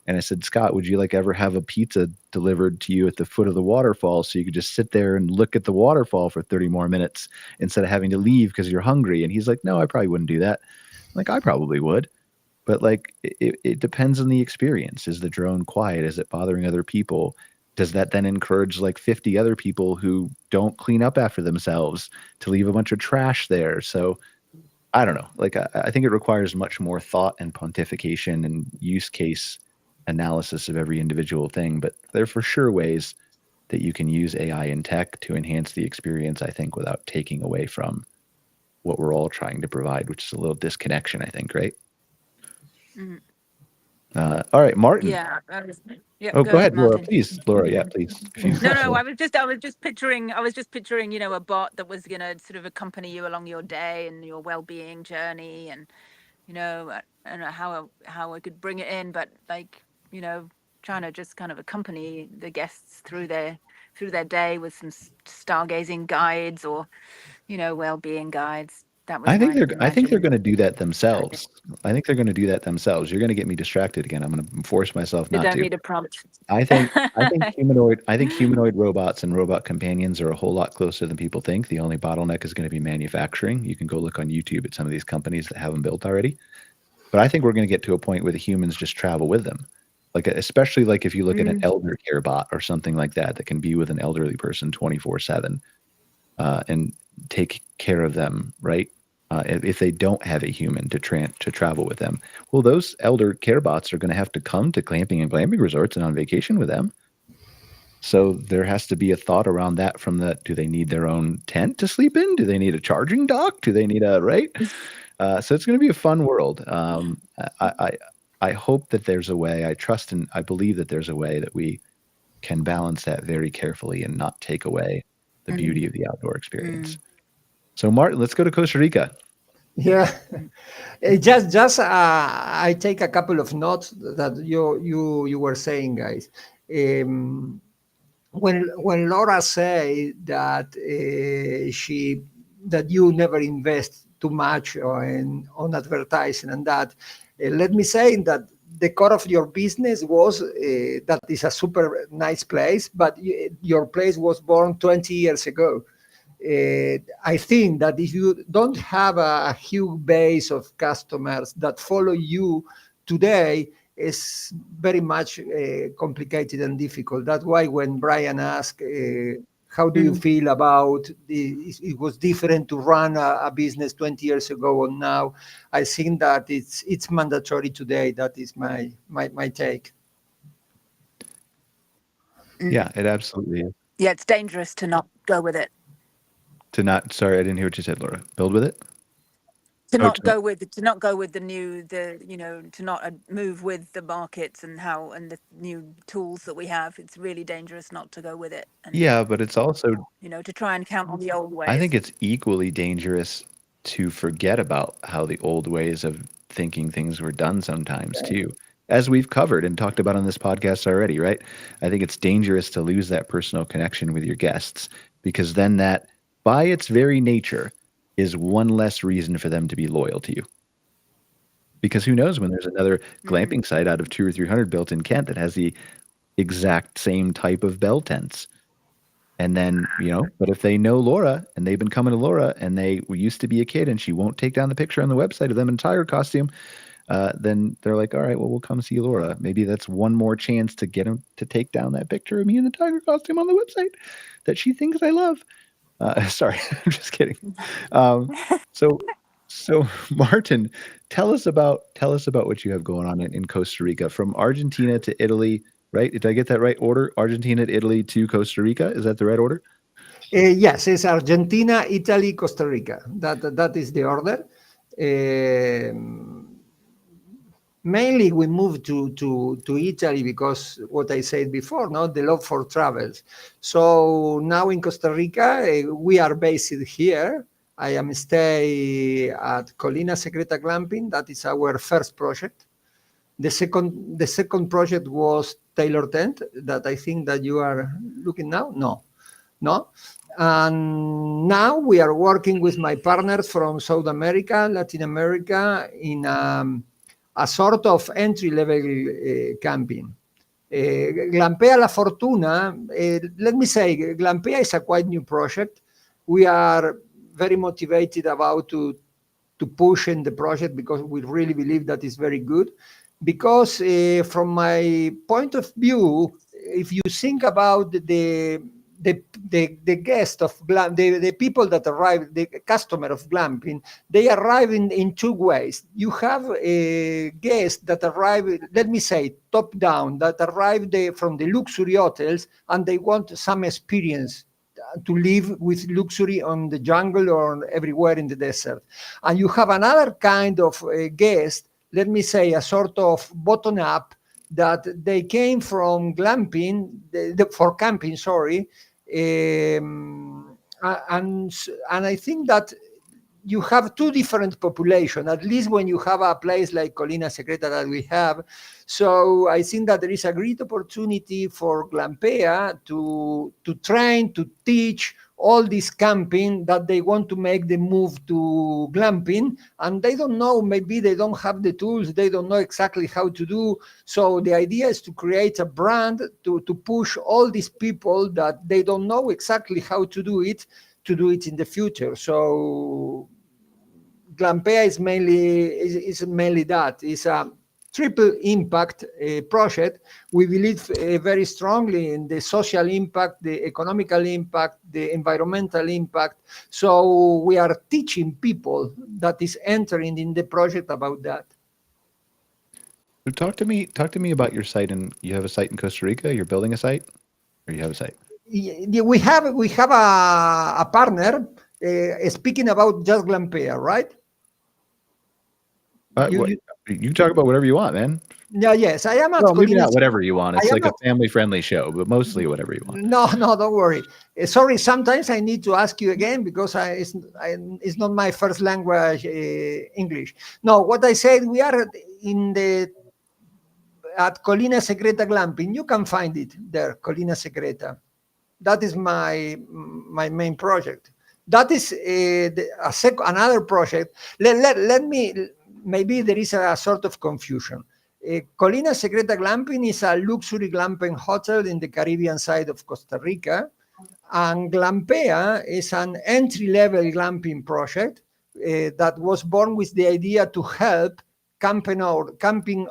Speaker 1: And I said, Scott, would you like ever have a pizza delivered to you at the foot of the waterfall so you could just sit there and look at the waterfall for 30 more minutes instead of having to leave because you're hungry? And he's like, no, I probably wouldn't do that. I'm like, I probably would. But like, it depends on the experience. Is the drone quiet? Is it bothering other people? Does that then encourage like 50 other people who don't clean up after themselves to leave a bunch of trash there? So I don't know. Like, I think it requires much more thought and pontification and use case analysis of every individual thing. But there are for sure ways that you can use AI and tech to enhance the experience, I think, without taking away from what we're all trying to provide, which is a little disconnection, I think, right?
Speaker 4: Mhm.
Speaker 1: All right, Martin.
Speaker 4: Yeah. Yeah.
Speaker 1: Oh, go ahead, Laura,
Speaker 4: Martin.
Speaker 1: please. Laura, yeah, please.
Speaker 4: No, I was just picturing, a bot that was gonna sort of accompany you along your day and your well-being journey, and I don't know how I could bring it in, but like, trying to just kind of accompany the guests through their day with some stargazing guides or, well-being guides. That was
Speaker 1: I think they're
Speaker 4: imagined
Speaker 1: going to do that themselves. I think they're going to do that themselves. You're going to get me distracted again. I'm going to force myself
Speaker 4: They
Speaker 1: not
Speaker 4: don't
Speaker 1: to.
Speaker 4: need a prompt.
Speaker 1: I think humanoid robots and robot companions are a whole lot closer than people think. The only bottleneck is going to be manufacturing. You can go look on YouTube at some of these companies that have them built already. But I think we're going to get to a point where the humans just travel with them. Like, especially like if you look at an elder care bot or something like that can be with an elderly person 24/7 and take care of them, right? If they don't have a human to travel with them. Well, those elder care bots are going to have to come to camping and glamping resorts and on vacation with them. So there has to be a thought around that from do they need their own tent to sleep in? Do they need a charging dock? Do they need right? So it's going to be a fun world. I hope that there's a way, I trust and I believe that there's a way that we can balance that very carefully and not take away the beauty of the outdoor experience. So Martin, let's go to Costa Rica.
Speaker 5: Yeah, just I take a couple of notes that you were saying, guys. When Laura say that that you never invest too much on advertising and that, let me say that the core of your business was that is a super nice place, but your place was born 20 years ago. I think that if you don't have a huge base of customers that follow you today, it's very much complicated and difficult. That's why when Brian asked, how do you feel about it was different to run a business 20 years ago or now? I think that it's mandatory today. That is my take.
Speaker 1: Yeah, it absolutely is.
Speaker 4: Yeah, it's dangerous to not go with it.
Speaker 1: Sorry, I didn't hear what you said, Laura. Build with it?
Speaker 4: To not go with the to not move with the markets and the new tools that we have. It's really dangerous not to go with it. And,
Speaker 1: yeah, but it's also
Speaker 4: to try and count on the old ways.
Speaker 1: I think it's equally dangerous to forget about how the old ways of thinking things were done sometimes too, as we've covered and talked about on this podcast already, right? I think it's dangerous to lose that personal connection with your guests because then that, by its very nature, is one less reason for them to be loyal to you. Because who knows when there's another glamping site out of 200 or 300 built in Kent that has the exact same type of bell tents. And then, but if they know Laura and they've been coming to Laura and they used to be a kid and she won't take down the picture on the website of them in tiger costume, then they're like, all right, well, we'll come see Laura. Maybe that's one more chance to get him to take down that picture of me in the tiger costume on the website that she thinks I love. Sorry, I'm just kidding. Um, so, so Martin, tell us about what you have going on in Costa Rica, from Argentina to Italy, right? Did I get that right order? Argentina to Italy to Costa Rica. Is that the right order?
Speaker 5: Yes, it's Argentina, Italy, Costa Rica. That is the order. Mainly we moved to Italy because what I said before, no, the love for travels. So now in Costa Rica, we are based here. I am stay at Colina Secreta Glamping. That is our first project. The second project was Taylor Tent, that I think that you are looking now. No. And now we are working with my partners from South America, Latin America, in a sort of entry-level camping. Glampea La Fortuna, let me say, Glampea is a quite new project. We are very motivated about to push in the project because we really believe that is very good. Because from my point of view, if you think about the guest of the people that arrive, the customer of glamping, they arrive in two ways. You have a guest that arrive, let me say, top down, that arrive from the luxury hotels and they want some experience to live with luxury on the jungle or everywhere in the desert. And you have another kind of guest, let me say, a sort of bottom up, that they came from glamping, for camping, sorry. And I think that you have two different populations, at least when you have a place like Colina Secreta that we have. So I think that there is a great opportunity for Glampea to train, to teach all this camping that they want to make the move to glamping, and they don't know, maybe they don't have the tools, they don't know exactly how to do. So the idea is to create a brand to push all these people that they don't know exactly how to do it in the future. So Glampea is mainly that. It's a triple impact project. We believe very strongly in the social impact, the economical impact, the environmental impact. So we are teaching people that is entering in the project about that.
Speaker 1: So talk to me about your site. And you have a site in Costa Rica. You're building a site, or you have a site?
Speaker 5: Yeah, we have a partner speaking about just Glampea, right?
Speaker 1: You can talk about whatever you want, man.
Speaker 5: Yeah, yes, I am at
Speaker 1: Well, maybe
Speaker 5: Colina.
Speaker 1: not whatever you want. It's like a family-friendly show, but mostly whatever you want.
Speaker 5: No, don't worry. Sorry, sometimes I need to ask you again because it's not my first language, English. No, what I said, we are at Colina Secreta Glamping. You can find it there, Colina Secreta. That is my main project. That is another project. Let me, maybe there is a sort of confusion. Colina Secreta Glamping is a luxury glamping hotel in the Caribbean side of Costa Rica. And Glampea is an entry-level glamping project that was born with the idea to help camping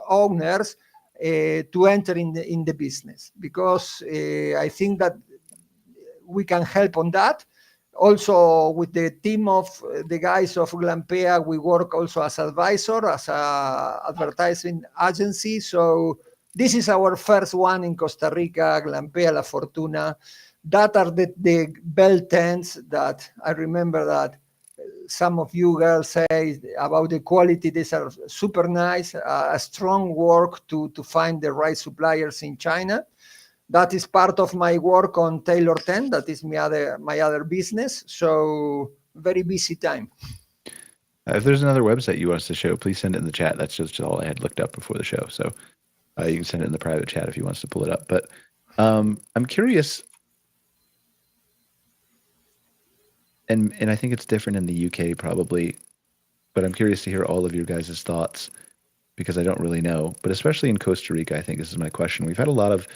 Speaker 5: owners to enter in the business. Because I think that we can help on that. Also, with the team of the guys of Glampea, we work also as advisor, as an advertising agency. So this is our first one in Costa Rica, Glampea La Fortuna. That are the bell tents that I remember that some of you girls say about the quality. These are super nice, a strong work to find the right suppliers in China. That is part of my work on Taylor Tent. That is my other business. So very busy time.
Speaker 1: If there's another website you want us to show, please send it in the chat. That's just all I had looked up before the show. So you can send it in the private chat if you want us to pull it up. But I'm curious, and I think it's different in the UK probably, but I'm curious to hear all of your guys' thoughts because I don't really know. But especially in Costa Rica, I think this is my question. We've had a lot of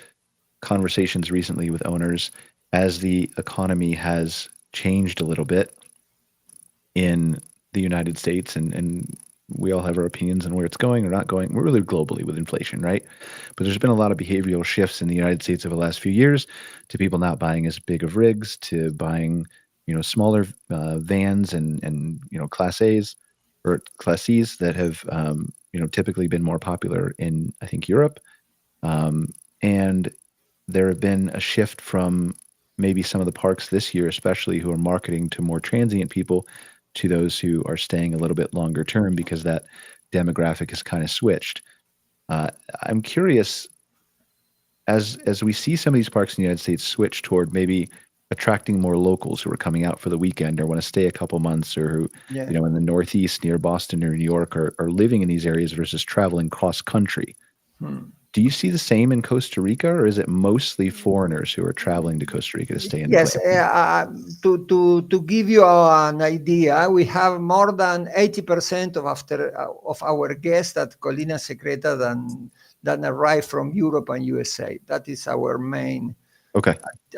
Speaker 1: conversations recently with owners as the economy has changed a little bit in the United States and we all have our opinions on where it's going or not going. We're really globally with inflation, right? But there's been a lot of behavioral shifts in the United States over the last few years to people not buying as big of rigs, to buying, smaller vans and Class A's or Class C's that have, typically been more popular in, I think, Europe. And there have been a shift from maybe some of the parks this year, especially who are marketing to more transient people, to those who are staying a little bit longer term because that demographic has kind of switched. I'm curious, as we see some of these parks in the United States switch toward maybe attracting more locals who are coming out for the weekend or want to stay a couple months, or who,
Speaker 5: Yeah.
Speaker 1: in the Northeast near Boston or New York are living in these areas versus traveling cross country. Do you see the same in Costa Rica, or is it mostly foreigners who are traveling to Costa Rica to stay in?
Speaker 5: Yes, to give you an idea, we have more than 80% of our guests at Colina Secreta than arrive from Europe and USA. That is our main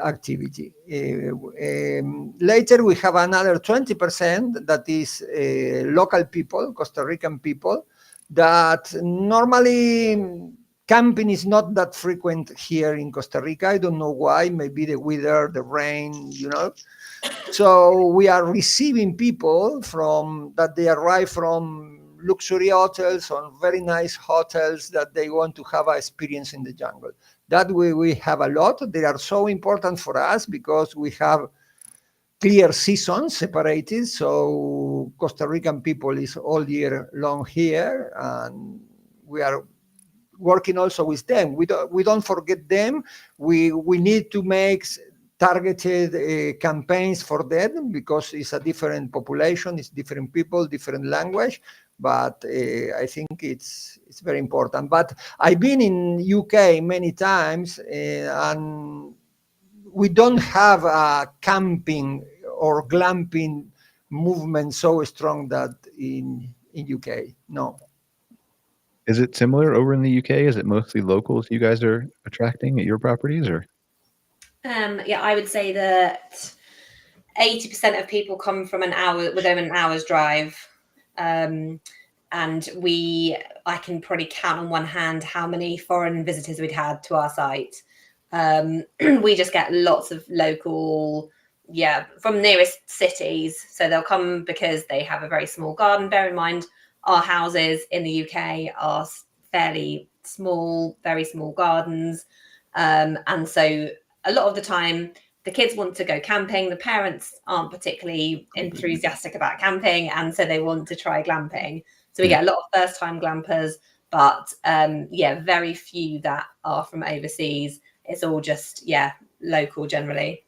Speaker 5: activity. Later, we have another 20% that is local people, Costa Rican people, that normally camping is not that frequent here in Costa Rica. I don't know why. Maybe the weather, the rain, So we are receiving people that they arrive from luxury hotels, on very nice hotels, that they want to have an experience in the jungle. That way we have a lot. They are so important for us because we have clear seasons separated. So Costa Rican people is all year long here, and we are working also with them. We don't forget them. We need to make targeted campaigns for them because it's a different population, it's different people, different language. But I think it's very important. But I've been in UK many times, and we don't have a camping or glamping movement so strong that in UK. No.
Speaker 1: Is it similar over in the UK? Is it mostly locals you guys are attracting at your properties, or?
Speaker 3: Yeah, I would say that 80% of people come from within an hour's drive. And I can probably count on one hand how many foreign visitors we'd had to our site. We just get lots of local, from nearest cities. So they'll come because they have a very small garden. Bear in mind, our houses in the UK are fairly small, very small gardens. And so a lot of the time, the kids want to go camping. The parents aren't particularly enthusiastic about camping, and so they want to try glamping. So we get a lot of first-time glampers, but very few that are from overseas. It's all just local generally.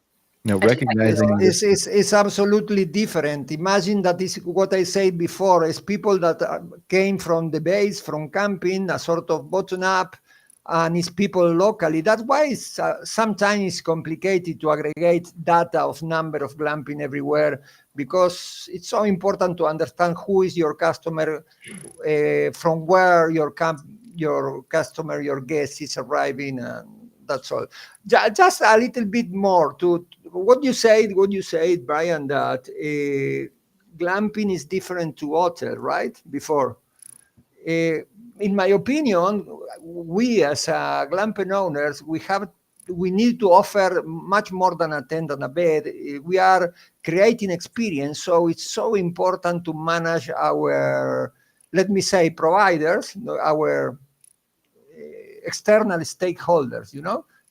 Speaker 1: No, recognizing
Speaker 5: it's absolutely different. Imagine that is what I said before, is people that came from the base, from camping, a sort of bottom up, and it's people locally. That's why it's sometimes complicated to aggregate data of number of glamping everywhere, because it's so important to understand who is your customer, from where your customer, your guest is arriving, and that's all. Just a little bit more to what you said, Brian, that glamping is different to hotel, right? Before. In my opinion, we as glamping owners, we need to offer much more than a tent and a bed. We are creating experience, so it's so important to manage our, let me say, providers, our external stakeholders,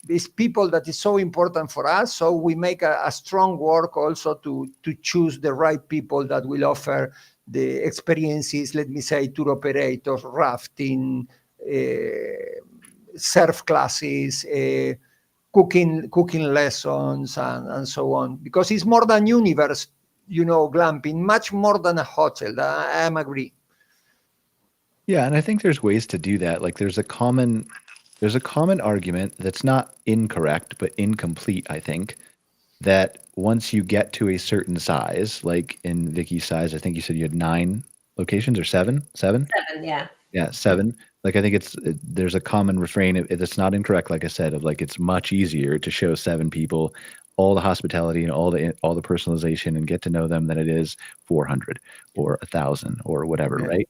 Speaker 5: these people that is so important for us. So we make a strong work also to choose the right people that will offer the experiences, let me say, tour operators, rafting, surf classes, cooking lessons, and so on. Because it's more than universe, glamping, much more than a hotel. I am agree.
Speaker 1: Yeah, and I think there's ways to do that. Like there's a common argument that's not incorrect, but incomplete, I think, that once you get to a certain size, like in Vicky's size, I think you said you had 9 locations or 7? 7?
Speaker 3: 7, yeah.
Speaker 1: Yeah, 7. Like I think there's a common refrain that's not incorrect, like I said, of like it's much easier to show 7 people all the hospitality and all the personalization and get to know them than it is 400 or 1,000 or whatever, right?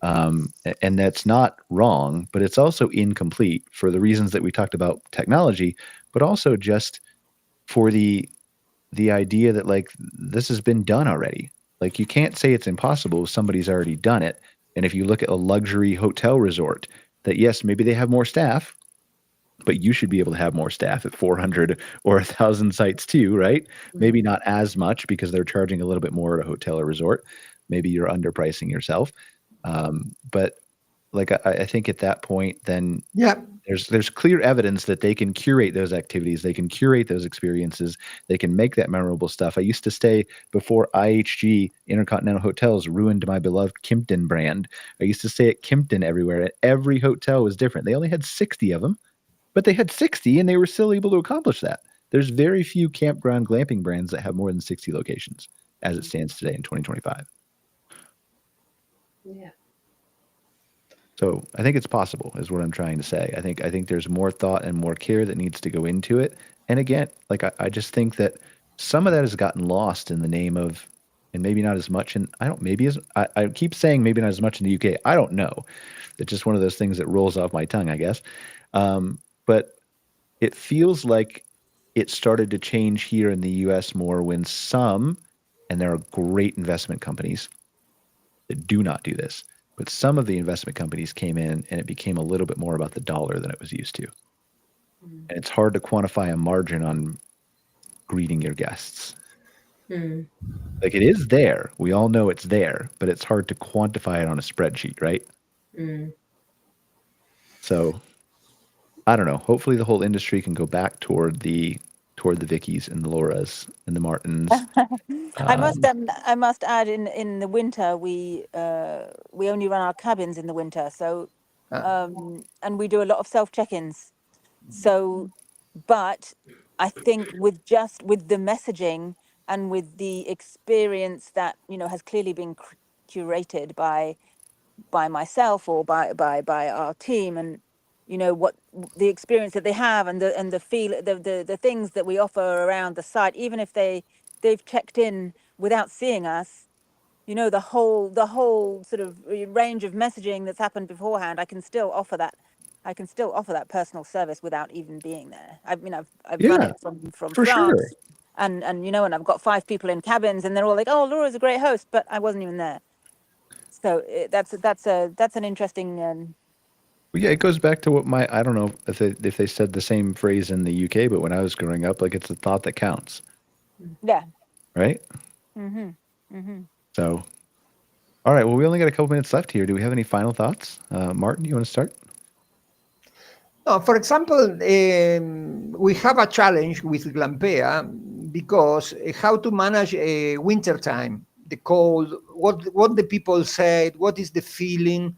Speaker 1: And that's not wrong, but it's also incomplete for the reasons that we talked about technology, but also just for the idea that like this has been done already. Like you can't say it's impossible if somebody's already done it. And if you look at a luxury hotel resort, that yes, maybe they have more staff, but you should be able to have more staff at 400 or 1,000 sites too, right? Maybe not as much because they're charging a little bit more at a hotel or resort. Maybe you're underpricing yourself. But like I think at that point, then
Speaker 5: Yeah.
Speaker 1: there's clear evidence that they can curate those activities, they can curate those experiences, they can make that memorable stuff. I used to stay before IHG Intercontinental Hotels ruined my beloved Kimpton brand. I used to stay at Kimpton everywhere, and every hotel was different. They only had 60 of them, but they had 60 and they were still able to accomplish that. There's very few campground glamping brands that have more than 60 locations as it stands today in 2025.
Speaker 3: Yeah.
Speaker 1: So I think it's possible, is what I'm trying to say. I think there's more thought and more care that needs to go into it. And again, like I just think that some of that has gotten lost in the name of, and maybe not as much. And I keep saying maybe not as much in the UK. I don't know. It's just one of those things that rolls off my tongue, I guess. But it feels like it started to change here in the US more when some, and there are great investment companies that do not do this, but some of the investment companies came in and it became a little bit more about the dollar than it was used to. And it's hard to quantify a margin on greeting your guests. Like it is there. We all know it's there, but it's hard to quantify it on a spreadsheet, right? So I don't know. Hopefully the whole industry can go back toward the Vickies and the Lauras and the Martins.
Speaker 4: I must add, in the winter we only run our cabins in the winter, so and we do a lot of self check-ins. So, but I think with the messaging and with the experience that has clearly been curated by myself or by our team, and what the experience that they have and the feel the things that we offer around the site, even if they've checked in without seeing us, the whole sort of range of messaging that's happened beforehand, I can still offer that personal service without even being there. I've run it from
Speaker 1: for
Speaker 4: France,
Speaker 1: sure.
Speaker 4: and and I've got 5 people in cabins, and they're all like, "Oh, Laura's a great host," but I wasn't even there. So that's an interesting.
Speaker 1: Well, yeah, it goes back to what I don't know if they said the same phrase in the UK, but when I was growing up, like it's the thought that counts.
Speaker 4: Yeah.
Speaker 1: Right? So, all right. Well, we only got a couple minutes left here. Do we have any final thoughts? Martin, you want to start?
Speaker 5: For example, we have a challenge with Glampea because how to manage winter time, the cold, what the people said, what is the feeling.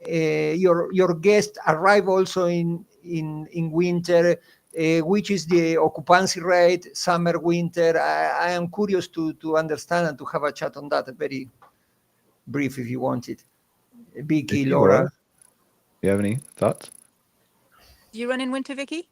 Speaker 5: Your guests arrive also in winter. Which is the occupancy rate, summer, winter? I am curious to understand and to have a chat on that. Very brief, if you want it. Vicki, Laura.
Speaker 1: You have any thoughts?
Speaker 4: Do you run in winter, Vicki?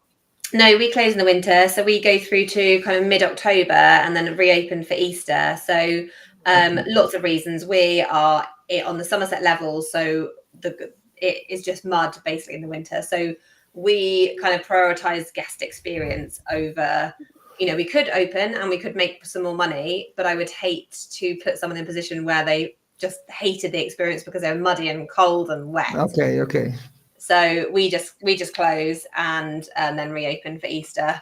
Speaker 3: No, we close in the winter, so we go through to kind of mid-October and then reopen for Easter. So lots of reasons. We are on the Somerset level, so it is just mud basically in the winter. So we kind of prioritize guest experience over, we could open and we could make some more money, but I would hate to put someone in a position where they just hated the experience because they were muddy and cold and wet.
Speaker 5: Okay.
Speaker 3: So we just close and then reopen for Easter.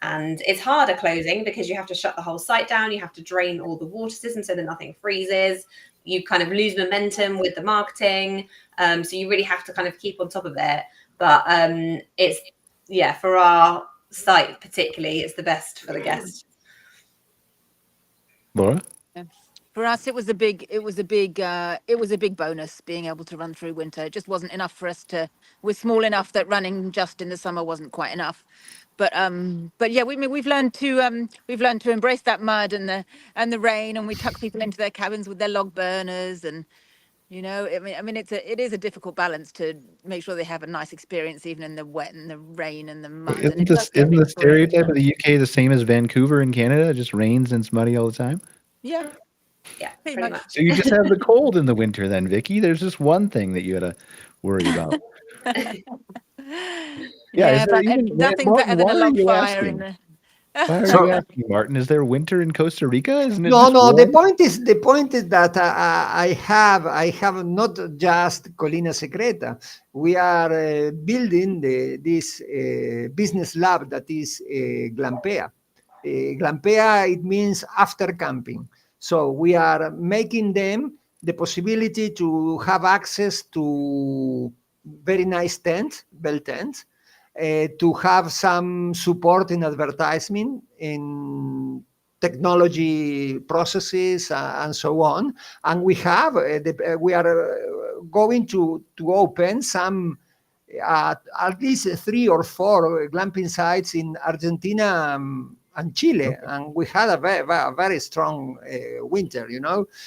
Speaker 3: And it's harder closing because you have to shut the whole site down. You have to drain all the water system so that nothing freezes. You kind of lose momentum with the marketing. So you really have to kind of keep on top of it. But it's, for our site particularly, it's the best for the guests.
Speaker 1: Laura?
Speaker 4: For us, it was a big bonus being able to run through winter. It just wasn't enough for us we're small enough that running just in the summer wasn't quite enough. But yeah, we've learned to embrace that mud and the rain, and we tuck people into their cabins with their log burners, and it is a difficult balance to make sure they have a nice experience even in the wet and the rain and the mud.
Speaker 1: Isn't the stereotype of the UK the same as Vancouver in Canada? It just rains and it's muddy all the time?
Speaker 4: Yeah.
Speaker 3: Yeah,
Speaker 4: Pretty
Speaker 3: pretty
Speaker 4: much.
Speaker 3: much.
Speaker 1: So you just have the cold in the winter then, Vicky. There's just one thing that you got to worry about. Yeah, is
Speaker 4: Yeah,
Speaker 1: there
Speaker 4: but
Speaker 1: even
Speaker 4: nothing better
Speaker 1: Martin?
Speaker 4: than
Speaker 1: Why
Speaker 4: a
Speaker 1: are
Speaker 4: log
Speaker 1: you
Speaker 4: fire in
Speaker 1: asking?
Speaker 4: the.
Speaker 1: Why are you
Speaker 5: So
Speaker 1: asking, Martin? Is there winter in Costa Rica? Isn't it
Speaker 5: no,
Speaker 1: just
Speaker 5: no.
Speaker 1: warm?
Speaker 5: The point is that I have not just Colina Secreta. We are building this business lab that is Glampea. Glampea, it means after camping. So we are making them the possibility to have access to very nice tents, bell tents, to have some support in advertising, in technology processes, and so on. And we are going to open some at least 3 or 4 glamping sites in Argentina, and Chile,
Speaker 1: Okay.
Speaker 5: and we had a very strong winter.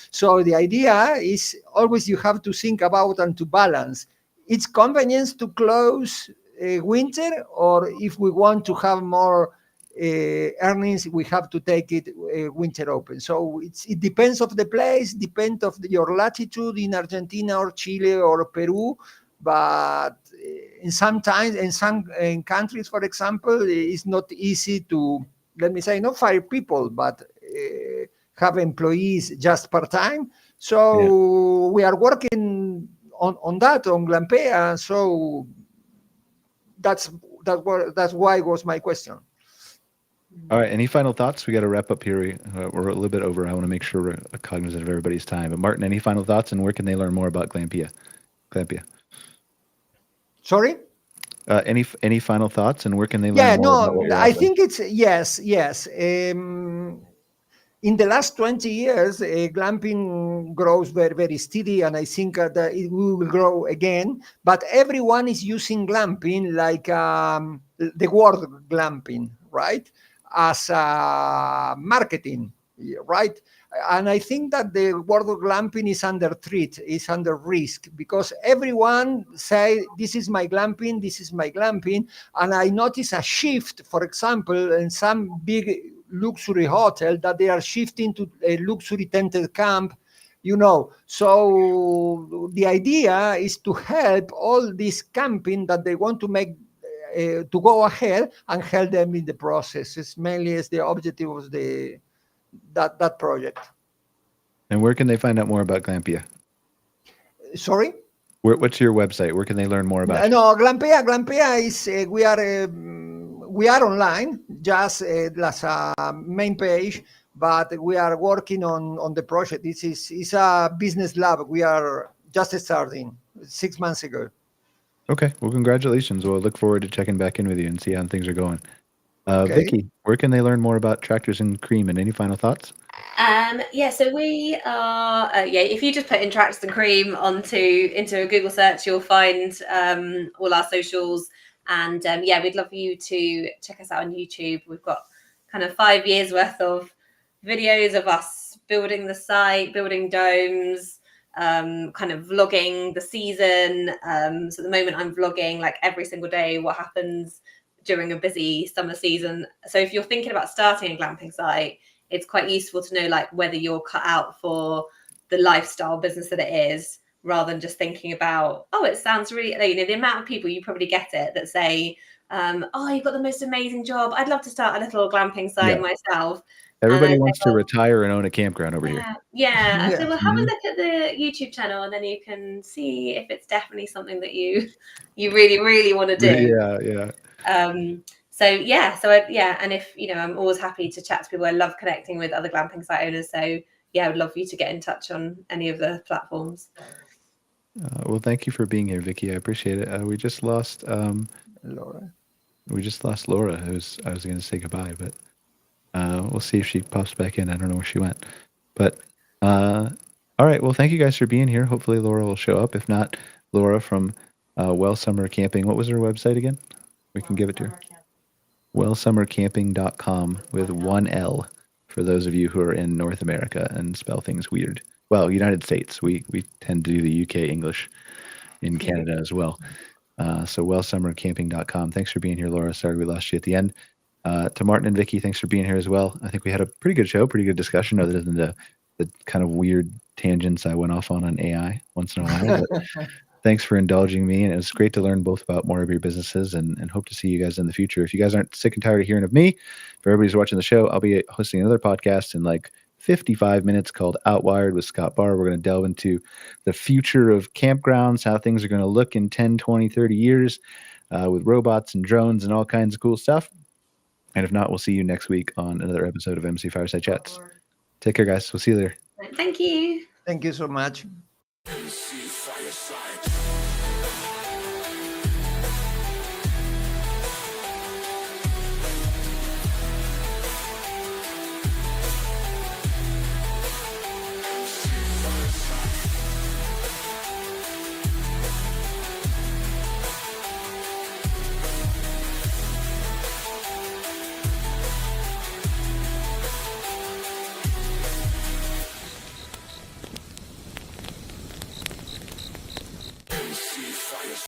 Speaker 5: So the idea is always you have to think about and to balance. It's convenience to close winter, or if we want to have more earnings, we have to take it winter open. So it depends of the place, depends of your latitude in Argentina or Chile or Peru. But in some times, in countries, for example, it's not easy to, let me say, not fire people, but have employees just part time.
Speaker 1: Yeah.
Speaker 5: So we are working on that on Glampea. So that's that's why was my question.
Speaker 1: All right. Any final thoughts? We got to wrap up here. We're a little bit over. I want to make sure we're cognizant of everybody's time. But Martin, any final thoughts, and where can they learn more about Glampia? Glampia.
Speaker 5: Sorry.
Speaker 1: Any final thoughts, and where can they
Speaker 5: Yeah,
Speaker 1: learn more about
Speaker 5: no,
Speaker 1: what you're
Speaker 5: I
Speaker 1: offering?
Speaker 5: think it's yes. In the last 20 years, glamping grows very steady, and I think that it will grow again. But everyone is using glamping like the word glamping, right? As marketing, right? And I think that the word of glamping is under threat, is under risk, because everyone say, this is my glamping, this is my glamping. And I notice a shift, for example, in some big luxury hotel, that they are shifting to a luxury tented camp. So the idea is to help all this camping that they want to make to go ahead, and help them in the process. It's mainly as the objective of that project.
Speaker 1: And where can they find out more about Glampia?
Speaker 5: Sorry.
Speaker 1: What's your website? Where can they learn more about you?
Speaker 5: No, Glampea is we are online, just as a main page, but we are working on the project. This is a business lab. We are just starting 6 months ago.
Speaker 1: Okay. Well, congratulations. We'll look forward to checking back in with you and see how things are going.
Speaker 5: Okay.
Speaker 1: Vicky, where can they learn more about Tractors and Cream? And any final thoughts?
Speaker 3: Yeah, so we are if you just put in Tractors and Cream into a Google search, you'll find all our socials. And we'd love you to check us out on YouTube. We've got kind of 5 years worth of videos of us building the site, building domes, kind of vlogging the season. So at the moment I'm vlogging like every single day what happens during a busy summer season. So if you're thinking about starting a glamping site, it's quite useful to know like whether you're cut out for the lifestyle business that it is, rather than just thinking about, oh, it sounds really, the amount of people, you probably get it, that say, oh, you've got the most amazing job. I'd love to start a little glamping site myself.
Speaker 1: Everybody
Speaker 3: And I
Speaker 1: wants
Speaker 3: say,
Speaker 1: to retire and own a campground over here.
Speaker 3: yeah. I
Speaker 5: Yeah.
Speaker 3: say, well, have a look at the YouTube channel, and then you can see if it's definitely something that you really, really want to do.
Speaker 1: Yeah.
Speaker 3: And if I'm always happy to chat to people. I love connecting with other glamping site owners. So I would love for you to get in touch on any of the platforms.
Speaker 1: Well, thank you for being here, Vicky. I appreciate it. We just lost
Speaker 5: Laura.
Speaker 1: Laura, who's I was going to say goodbye, but we'll see if she pops back in. I don't know where she went. But all right. Well, thank you guys for being here. Hopefully Laura will show up. If not, Laura from Well Summer Camping. What was her website again? We can give it to her. wellsummercamping.com with one L for those of you who are in North America and spell things weird. Well, United States. We tend to do the UK English in Canada as well. So wellsummercamping.com. Thanks for being here, Laura. Sorry we lost you at the end. To Martin and Vicky, thanks for being here as well. I think we had a pretty good show, pretty good discussion, other than the the kind of weird tangents I went off on AI once in a while. But thanks for indulging me. And it was great to learn both about more of your businesses and hope to see you guys in the future. If you guys aren't sick and tired of hearing of me, for everybody who's watching the show, I'll be hosting another podcast in like 55 minutes called Outwired with Scott Barr. We're going to delve into the future of campgrounds, how things are going to look in 10, 20, 30 years with robots and drones and all kinds of cool stuff. And if not, we'll see you next week on another episode of MC Fireside Chats. Take care, guys. We'll see you later.
Speaker 3: Thank you.
Speaker 5: Thank you so much.